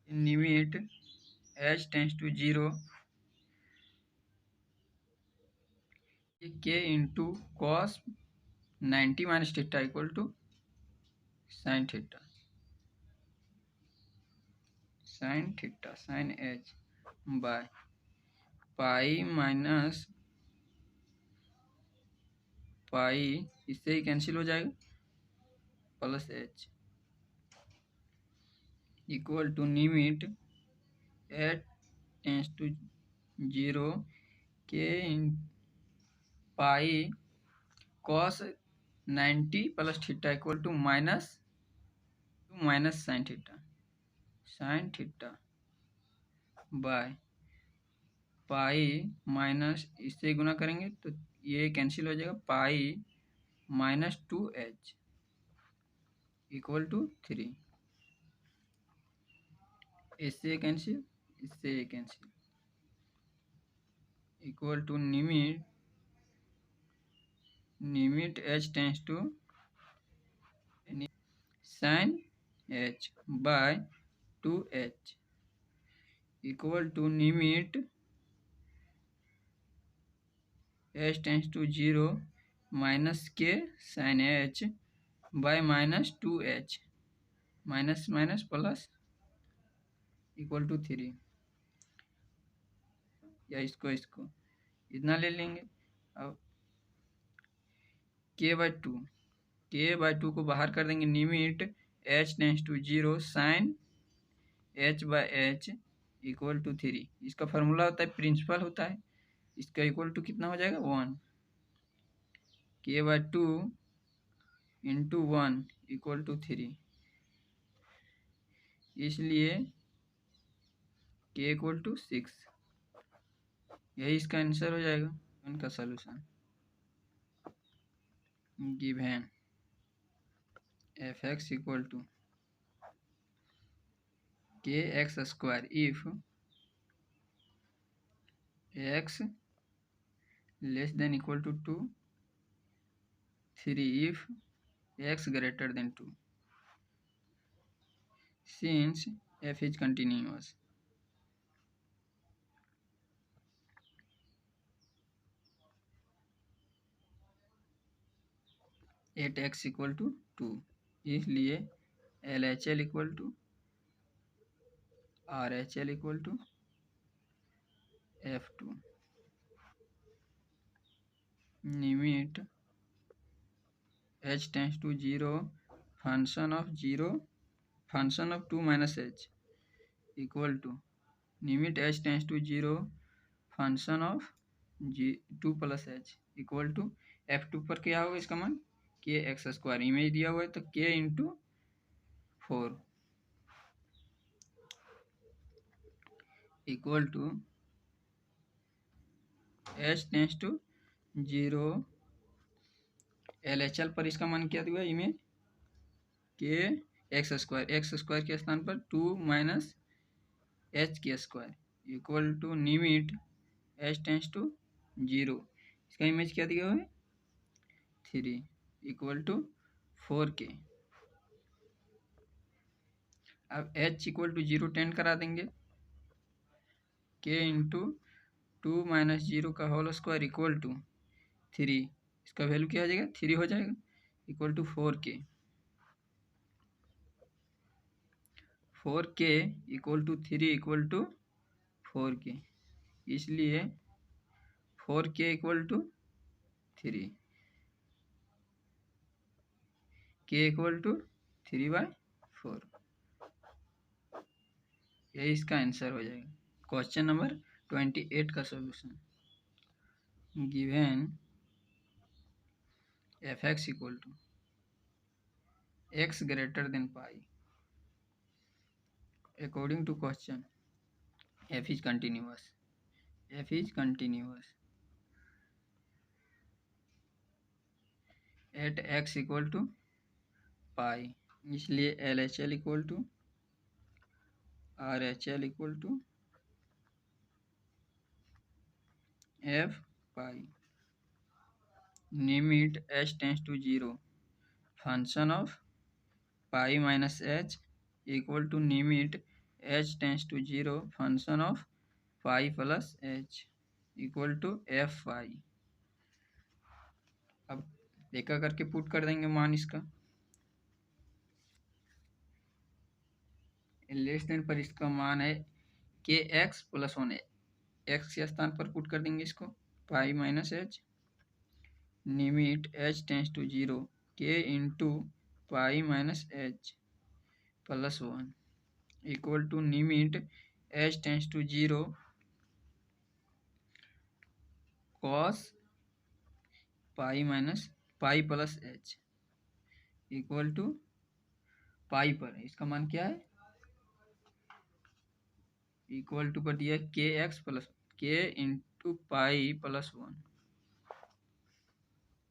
limit H tends to zero के into cos 90 minus theta equal to sine theta sine h by pi minus pi इससे ही कैंसिल हो जाएगा plus H equal to limit H tends to zero के pi cos 90 plus theta equal to minus sine theta by pi minus इससे गुना करेंगे तो ये कैंसिल हो जाएगा pi minus 2h equal to 3 इससे cancel equal to limit H tends to sine h by 2h equal to limit H tends to zero minus के sine h by minus 2h minus minus plus equal to 3 या इसको इतना ले लेंगे। अब के बाई टू को बाहर कर देंगे limit H tends to zero sine h by h equal to 3 इसका फॉर्मूला होता है प्रिंसिपल होता है इसका इक्वल टू कितना हो जाएगा 1 k by two into 1 equal to 3 इसलिए के इक्वल टू 6 यही इसका आंसर हो जाएगा इनका solution given f x equal to k x square if x less than equal to 2 3 if x greater than 2 since f is continuous 8x equal to 2 इसलिए LHL equal to RHL equal to F2 limit h tends to zero function of 2 minus h equal to limit h tends to zero function of 2 plus h equal to F2 पर क्या होगा इसका मान के एक्स स्क्वायर इमेज दिया हुआ है तो k into 4 equal to h tends to zero LHL पर इसका मान क्या दिया इमेज के एक्स स्क्वायर के स्थान पर 2 माइनस एच के square equal to limit H tends to zero इसका इमेज क्या दिया हुआ है 3 इक्वल टू 4k अब h इक्वल टू 0 टेंड करा देंगे k इंटू 2 माइनस 0 का होल स्क्वायर इक्वल टू 3 इसका वैल्यू क्या आ जाएगा 3 हो जाएगा equal to 4k equal to 3 equal to 4k इसलिए 4k equal to 3 k equal to 3/4 यही इसका आंसर हो जाएगा क्वेश्चन नंबर 28 का solution given f x equal to x greater than pi according to question f is continuous at x equal to pi, इसलिए L H L equal to R H L equal to f pi. Limit H tends to zero function of pi minus h equal to limit H tends to zero function of pi plus H equal to f pi. अब देखा करके पुट कर देंगे मान इसका। लेस देन पर इसका मान है के एक्स प्लस वन, एक्स के स्थान पर पुट कर देंगे इसको pi minus h limit H tends to zero के into pi minus h plus one equal to limit H tends to zero cos pi minus pi plus H equal to pi पर इसका मान क्या है, इक्वल टू पर दिया k x plus k into pi plus one.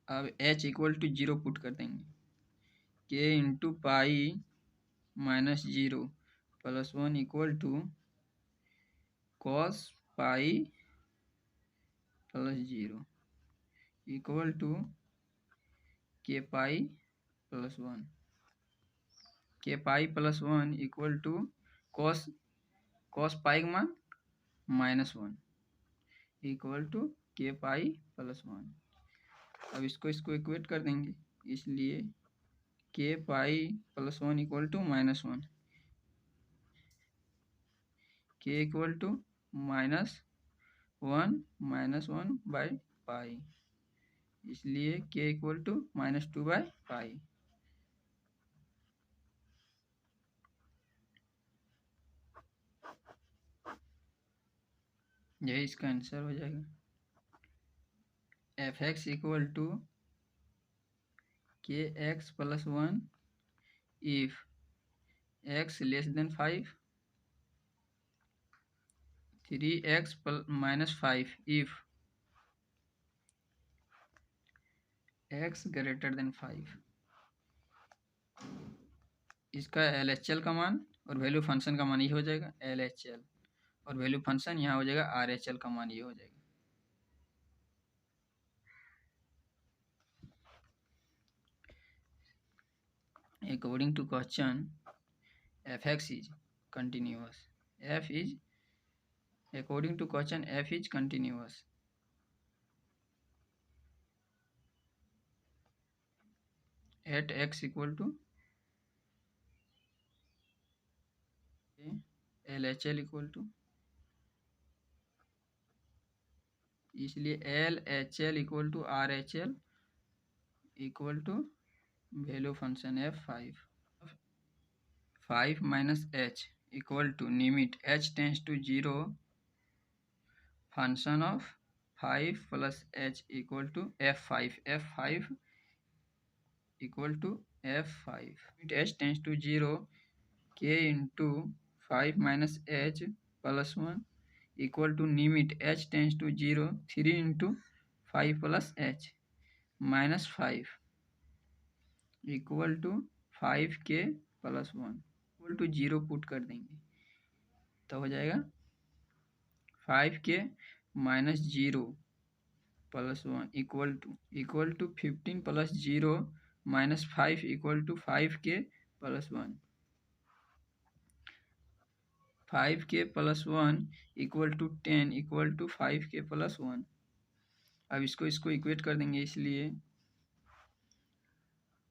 अब h equal to zero put कर देंगे k into pi minus zero plus one equal to cos pi plus zero equal to k pi plus one, k pi plus one equal to cos cos pi का मान minus one equal to k pi plus one. अब इसको इक्वेट कर देंगे, इसलिए k pi plus one equal to minus one, k equal to minus one by pi, इसलिए k equal to minus two by pi. यही इसका आंसर हो जाएगा। F x equal to k x plus one if x less than 5, 3x minus 5 if x greater than 5। इसका एल एच एल का मान और वैल्यू फंक्शन का मान ये हो जाएगा एल एच एल, और वैल्यू फंक्शन यहाँ हो जाएगा आर एच एल का मान ये हो जाएगा। According to question, f(x) is continuous. F is according to question f is continuous. At x equal to LHL equal to, इसलिए LHL equal to RHL equal to value function f5 5 minus h equal to limit h tends to zero function of 5 plus h equal to f5 equal to f5 limit h tends to zero k into 5 minus h plus one equal to limit h tends to zero 3 into 5 plus h minus 5 equal to 5k plus one equal to zero put कर देंगे तो हो जाएगा 5k minus zero plus one equal to 15 plus zero minus 5 equal to 5k plus one, 5k plus one equal to 10 equal to 5k plus one. अब इसको इक्वेट कर देंगे, इसलिए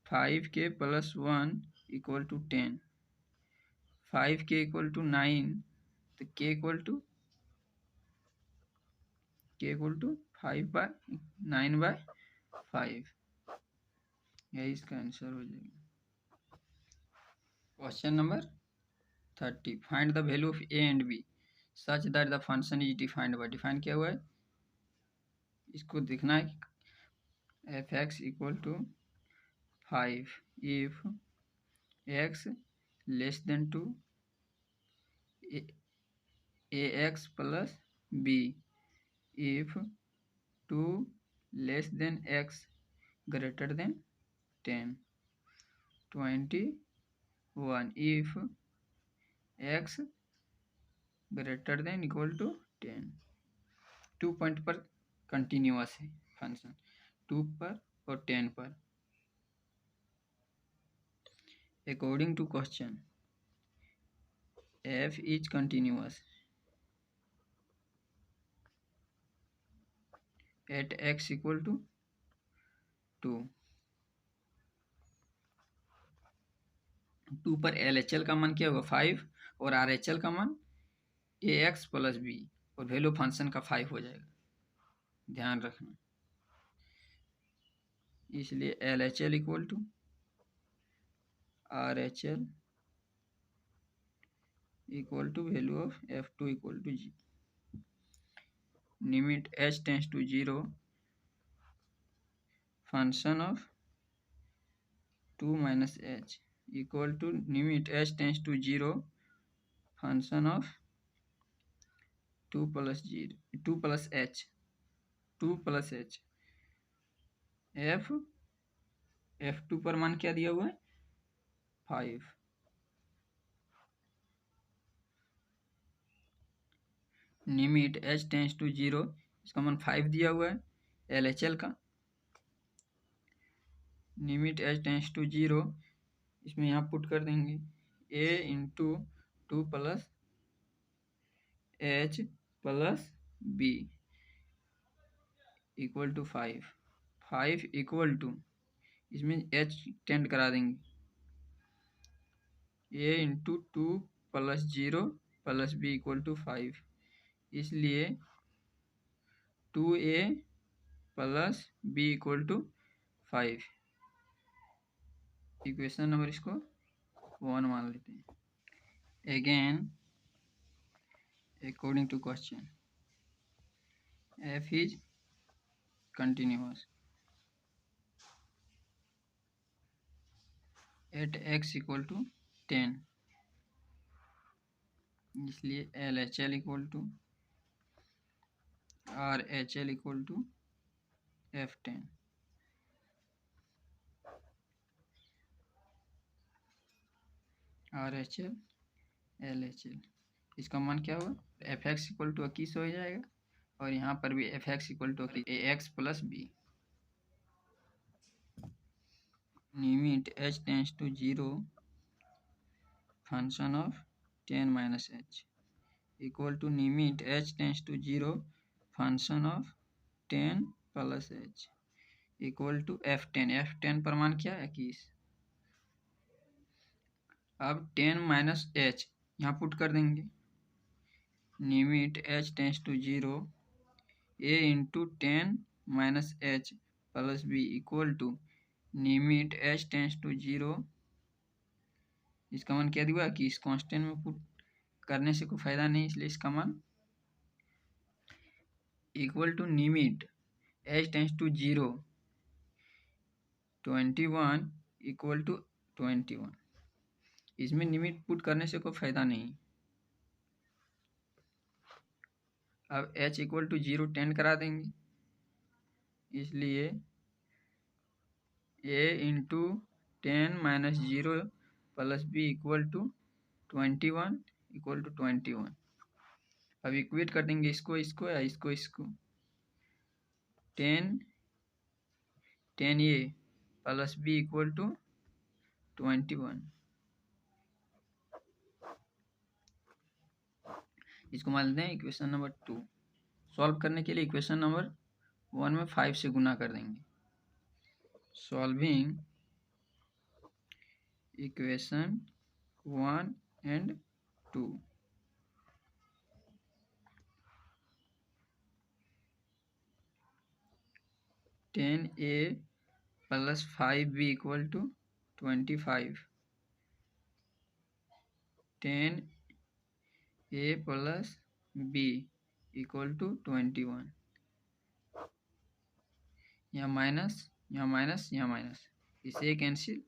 5k plus one equal to 10, 5k equal to 9 तो k इक्वल टू 5/9/5। यही इसका आंसर हो जाएगा। Question number 30, find the value of a and b such that the function is defined by, define किया हुआ है, इसको देखना है f x equal to 5 if x less than 2 ax plus b if 2 less than x greater than 10, 21 if x greater than equal to 10। 2 point पर कंटिन्यूअस है फंक्शन, 2 पर और 10 पर। According to question f is continuous at x equal to 2। 2 पर LHL का मान क्या होगा 5 और RHL का मान ax प्लस b और वैल्यू फंक्शन का 5 हो जाएगा, ध्यान रखना। इसलिए LHL equal to RHL equal to value of f2 equal to g। Limit h tends to 0 function of 2 minus h equal to limit h tends to 0 function of 2 plus h f2 पर मान क्या दिया हुआ है 5। लिमिट h टेंस टू 0, इसका मान 5 दिया हुआ है LHL का। लिमिट h टेंस टू 0, इसमें यहाँ पुट कर देंगे a into 2 plus h plus b equal to 5। 5 equal to, इसमें h टेंड करा देंगे a into 2 plus 0 plus b equal to 5। इसलिए 2a plus b equal to 5। Equation number इसको 1 मान लेते हैं। Again according to question f is continuous at x equal to 10। इसलिए LHL equal to RHL equal to F10। RHL LHL, इसका मान क्या होगा fx इक्वल टू 21 हो जाएगा और यहाँ पर भी fx equal to ax plus b। Limit h tends to 0 function of 10 minus h equal to limit h tends to 0 function of 10 plus h equal to f10 पर मान क्या है 21। अब 10 माइनस h यहाँ पुट कर देंगे limit h tends to 0 a into 10 minus h plus b equal to limit h tends to 0, इसका मान क्या दिया कि इस कांस्टेंट में पुट करने से कोई फायदा नहीं, इसलिए इसका मान equal to limit h tends to 0 21 equal to 21। इसमें लिमिट पुट करने से कोई फायदा नहीं। अब h इक्वल टू 0 टेंड करा देंगे, इसलिए a into 10 minus 0 plus b equal to 21 equal to 21। अब इक्वेट कर देंगे इसको या इसको 10 a plus b equal to 21। इसको मान लेते हैं इक्वेशन नंबर 2। सॉल्व करने के लिए इक्वेशन नंबर 1 में 5 से गुना कर देंगे। Solving equation 1 and 2। Ten a plus 5b equal to 25। 10 a plus b equal to 21। यहाँ माइनस यहाँ माइनस यहाँ माइनस, इसे कैंसिल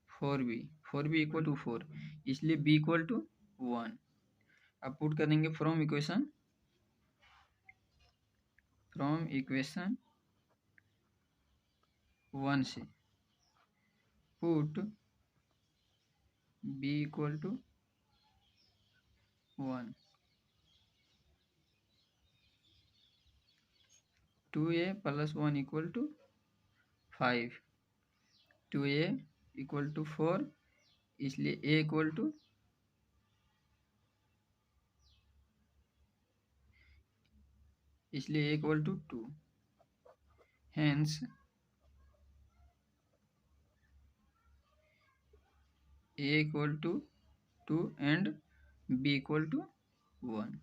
4b इक्वल टू 4, इसलिए b इक्वल टू 1। अब पुट कर देंगे फ्रॉम इक्वेशन 1 से put b equal to 1, 2a plus 1 equal to 5, 2a equal to 4, इसलिए a equal to a equal to 2, hence a equal to 2 and b equal to 1।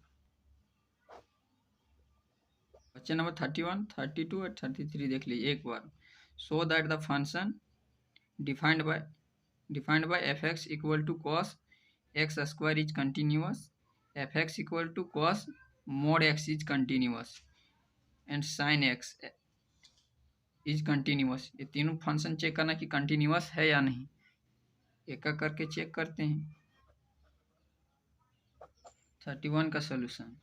Question number 31, 32 और 33 देख लीजिए एक बार। So that the function defined by fx equal to cos x square is continuous, fx equal to cos mod x is continuous and sin x is continuous. ये तीनों फंक्शन चेक करना कि कंटिन्यूअस है या नहीं, एक एक करके चेक करते हैं। 31 का solution,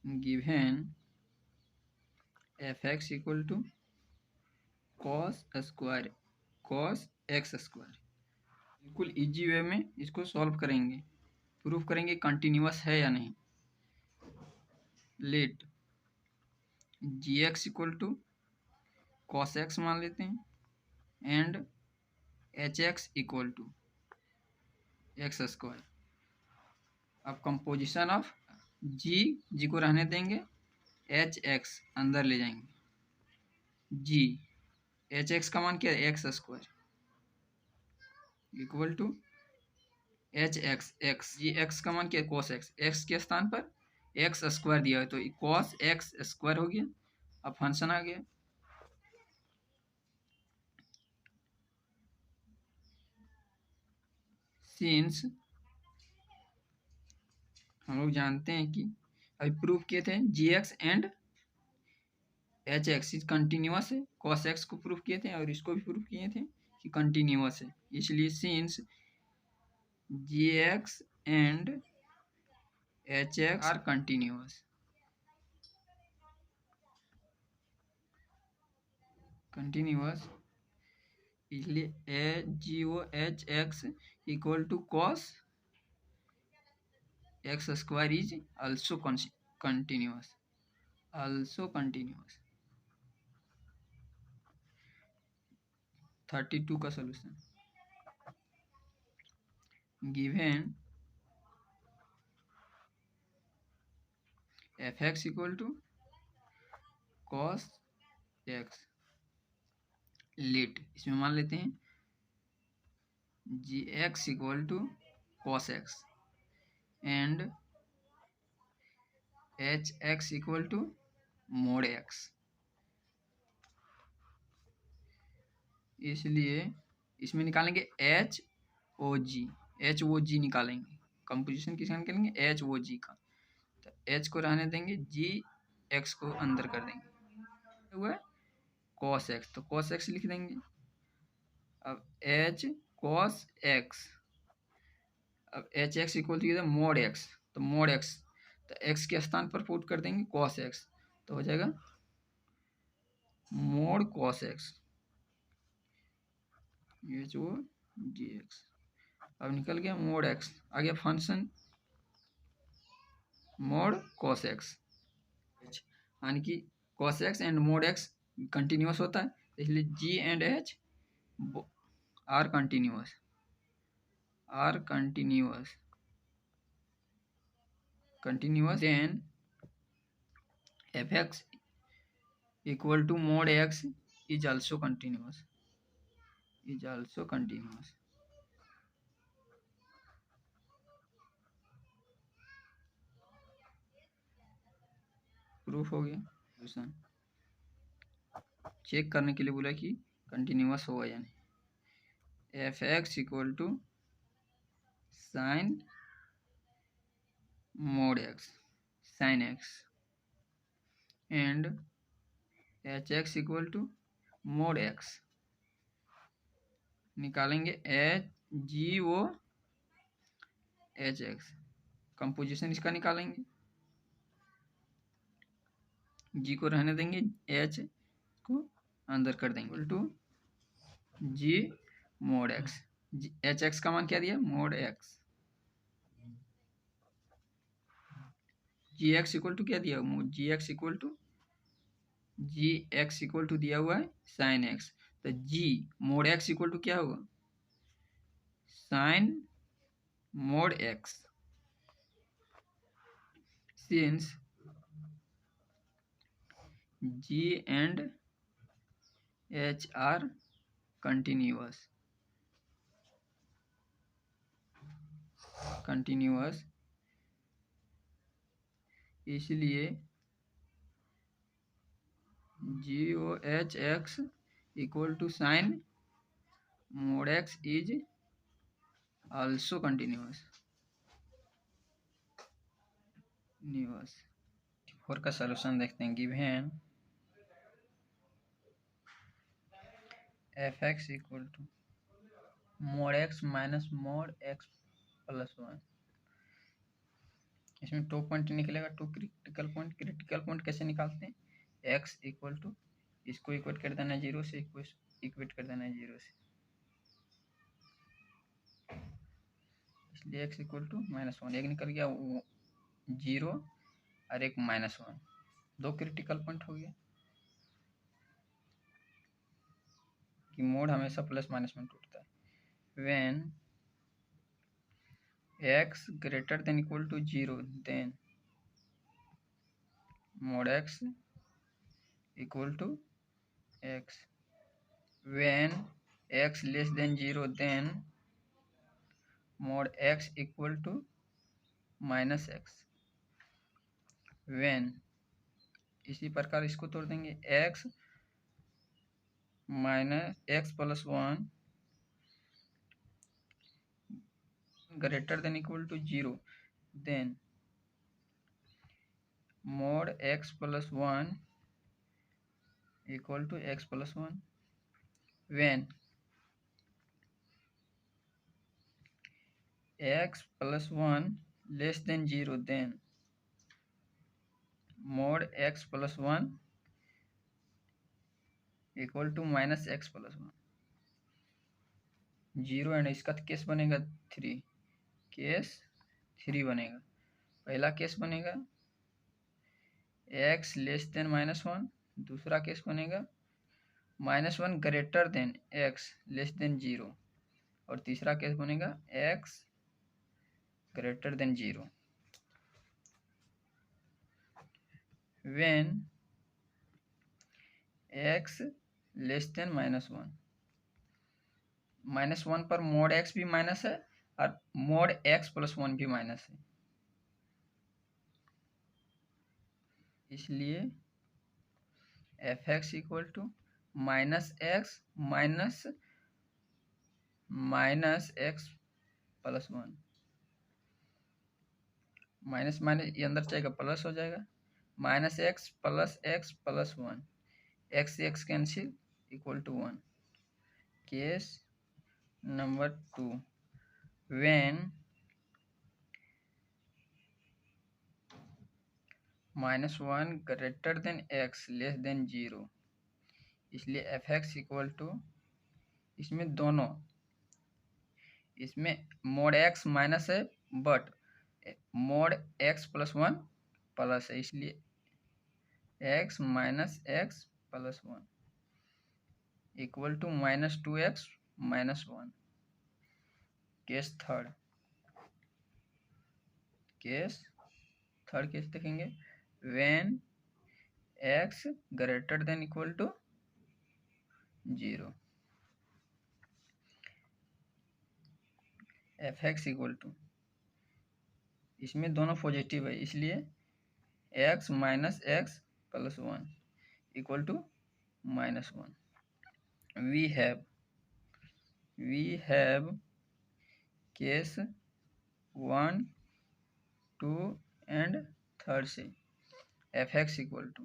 given fx equal to cos x square, बिल्कुल इजी वे में इसको सॉल्व करेंगे, प्रूफ करेंगे कंटिन्यूअस है या नहीं। Let gx equal to cos x मान लेते हैं and hx equal to x square. अब कंपोजिशन ऑफ g को रहने देंगे, hx अंदर ले जाएंगे, hx का मान क्या है, x square equal to hx, जी x का मान क्या है, cos x, x के स्थान पर x स्क्वायर दिया है तो cos x स्क्वायर हो गया। अब फंक्शन आ गया, सिंस हम लोग जानते हैं कि अभी प्रूफ किए थे gx and hx is continuous है, cos x को प्रूफ किए थे और इसको भी प्रूफ किए थे कि कंटिन्यूअस है, इसलिए since gx and hx are continuous, इसलिए hx equal to cos x square is also continuous, 32 का solution, given fx equal to cos x, let इसमें मान लेते हैं gx equal to cos x and hx equal to mod x, इसलिए इसमें निकालेंगे एच ओ जी निकालेंगे, कंपोजिशन किसका निकालेंगे, एच ओ जी का, तो एच को रहने देंगे, जी एक्स को अंदर कर देंगे, हुआ cos x, तो cos x लिख देंगे। अब h cos x, अब h x equal to mod x, तो मोड एक्स, तो x के स्थान पर पुट कर देंगे cos x, तो हो जाएगा mod cos x, h o g x. अब निकल गया मोड x, आ गया फंक्शन मोड cos x, यानी कि cos x and mod x continuous होता है, इसलिए g and h are continuous, then fx equal to mod x is also continuous, proof हो गया। क्वेश्चन चेक करने के लिए बोला कि कंटिन्यूअस होगा या नहीं, fx equal to sine mod x, sine x and hx equal to mod x, निकालेंगे g o hx, कंपोजिशन इसका निकालेंगे, g को रहने देंगे, h को अंदर कर देंगे, equal to g mod x, h x का मान क्या दिया, mod x, g x equal to क्या दिया, g x equal to, g x equal to दिया हुआ है साइन एक्स, तो g mod x equal to क्या होगा, sine mod x, since g and h are continuous, इसलिए g o h x equal to sine mod x is also continuous, four का सलूशन देखते हैं। Given f x equal to mod x minus mod x plus one, इसमें टू पॉइंट निकलेगा, two critical point. Critical point कैसे निकालते हैं, एक्स इक्वल टू, इसको इक्वेट कर देना है जीरो से, इक्वेट कर देना है जीरो से, इसलिए x equal to minus one, एक निकल गया जीरो और एक माइनस वन, दो क्रिटिकल पॉइंट हो गया कि मोड हमेशा प्लस माइनस में टूटता है। When x greater than equal to zero then mod x equal to x, when x less than zero then mod x equal to minus x, when, इसी प्रकार इसको तोड़ देंगे, x minus x plus one greater than equal to zero then mod x plus one equal to x plus one, when x plus one less than zero then mod x plus one equal to minus x plus one, zero and इसका केस बनेगा थ्री, केस थ्री बनेगा। पहला केस बनेगा x less than minus one, दूसरा केस बनेगा minus one greater than x less than zero, और तीसरा केस बनेगा x greater than zero. When x less than minus one, minus one पर मोड एक्स भी माइनस है और मोड एक्स प्लस वन भी माइनस है, इसलिए f x equal to minus x minus minus x plus one, minus minus ये अंदर जाएगा प्लस हो जाएगा, minus x plus one, x से x cancel equal to one. Case number two, when minus one greater than x less than zero, इसलिए एफ एक्स इक्वल टू, इसमें दोनों, इसमें मोड एक्स माइनस है but mod x plus one plus है, इसलिए x minus x plus one equal to minus two x minus one. Case third, case third case देखेंगे, when x greater than equal to zero, f x equal to, इसमें दोनों पॉजिटिव है, इसलिए x minus x plus one equal to minus one. We have case one two and third से f x equal to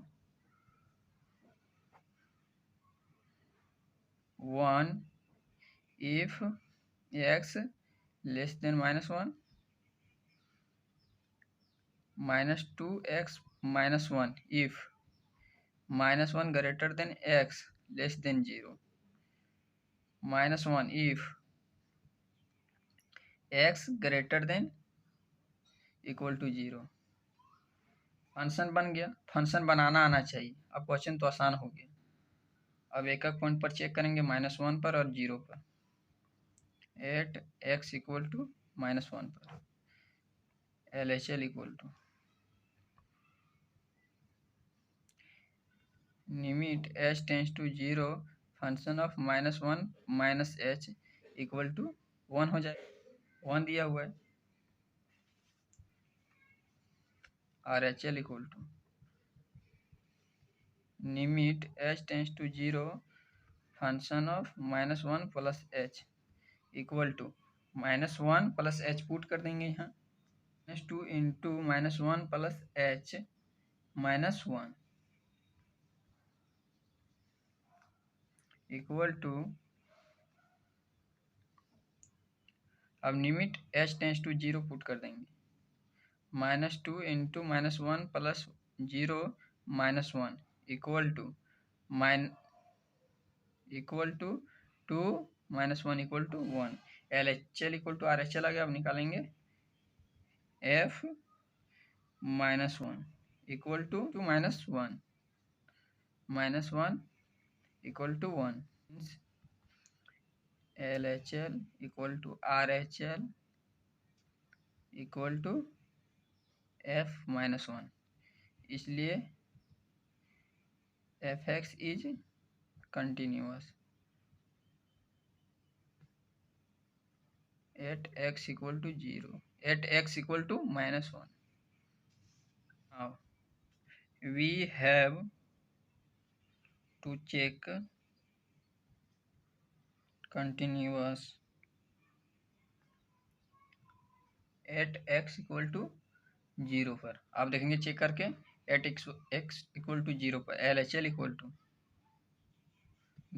one if x less than minus one, minus two x minus one if minus one greater than x less than zero, -1 if x greater than equal to 0। Function बन गया। फंक्शन बनाना आना चाहिए। अब क्वेश्चन तो आसान हो गया। अब एक एक पॉइंट पर चेक करेंगे, -1 पर और 0 पर। एट x इक्वल टू -1 पर LHL equal to limit h tends to 0 function of -1 minus h equal to 1 हो जाए। 1 दिया हुआ है। RHL equal to limit h tends to 0 function of -1 plus h equal to -1 plus h put कर देंगे यहाँ। -2 into -1 plus h -1 equal to, अब limit h tends to 0 put कर देंगे। -2 into -1 plus 0 -1 equal to equal to 2 -1 equal to 1। LHL equal to RHL आ गया। अब निकालेंगे f -1 equal to -1 -1 equal to 1। LHL equal to RHL equal to f -1, इसलिए fx is continuous at x equal to 0 at x equal to -1। Now we have to check continuous at x equal to 0 पर। आप देखेंगे चेक करके एट x इक्वल टू 0 पर LHL equal to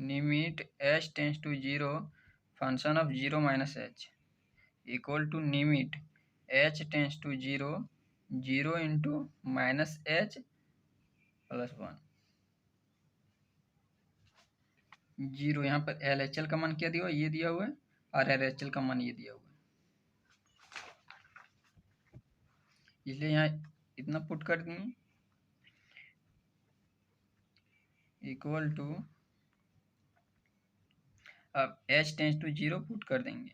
limit h tends to 0 function of 0 minus h equal to limit h tends to 0 0 into minus h plus 1। 0 यहाँ पर LHL का मान क्या दिया हुआ है? ये दिया हुआ है। और RHL का मान ये दिया हुआ है, इसलिए यहाँ इतना पुट कर देंगे इक्वल टू, अब h टेंस टू 0 पुट कर देंगे।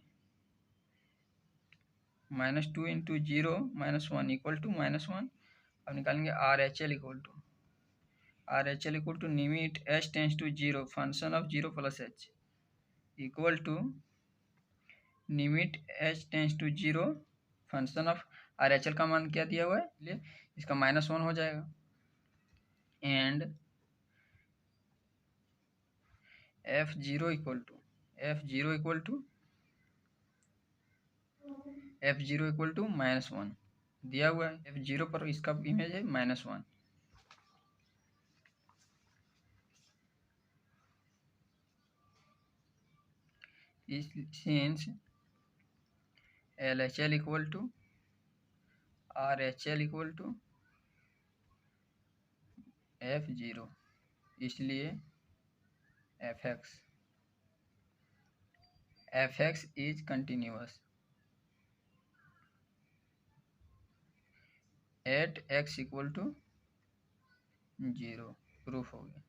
-2 इंटू 0 -1 इक्वल टू -1। अब निकालेंगे RHL equal to limit h tends to 0 function of 0 plus h equal to limit h tends to 0 function of RHL का मान क्या दिया हुआ है, इसलिए इसका -1 हो जाएगा। एंड f0 इक्वल टू -1 दिया हुआ है। f0 पर इसका इमेज है -1। Since LHL equal to RHL equal to f0, इसलिए fx is continuous at x equal to 0। Proof हो गया।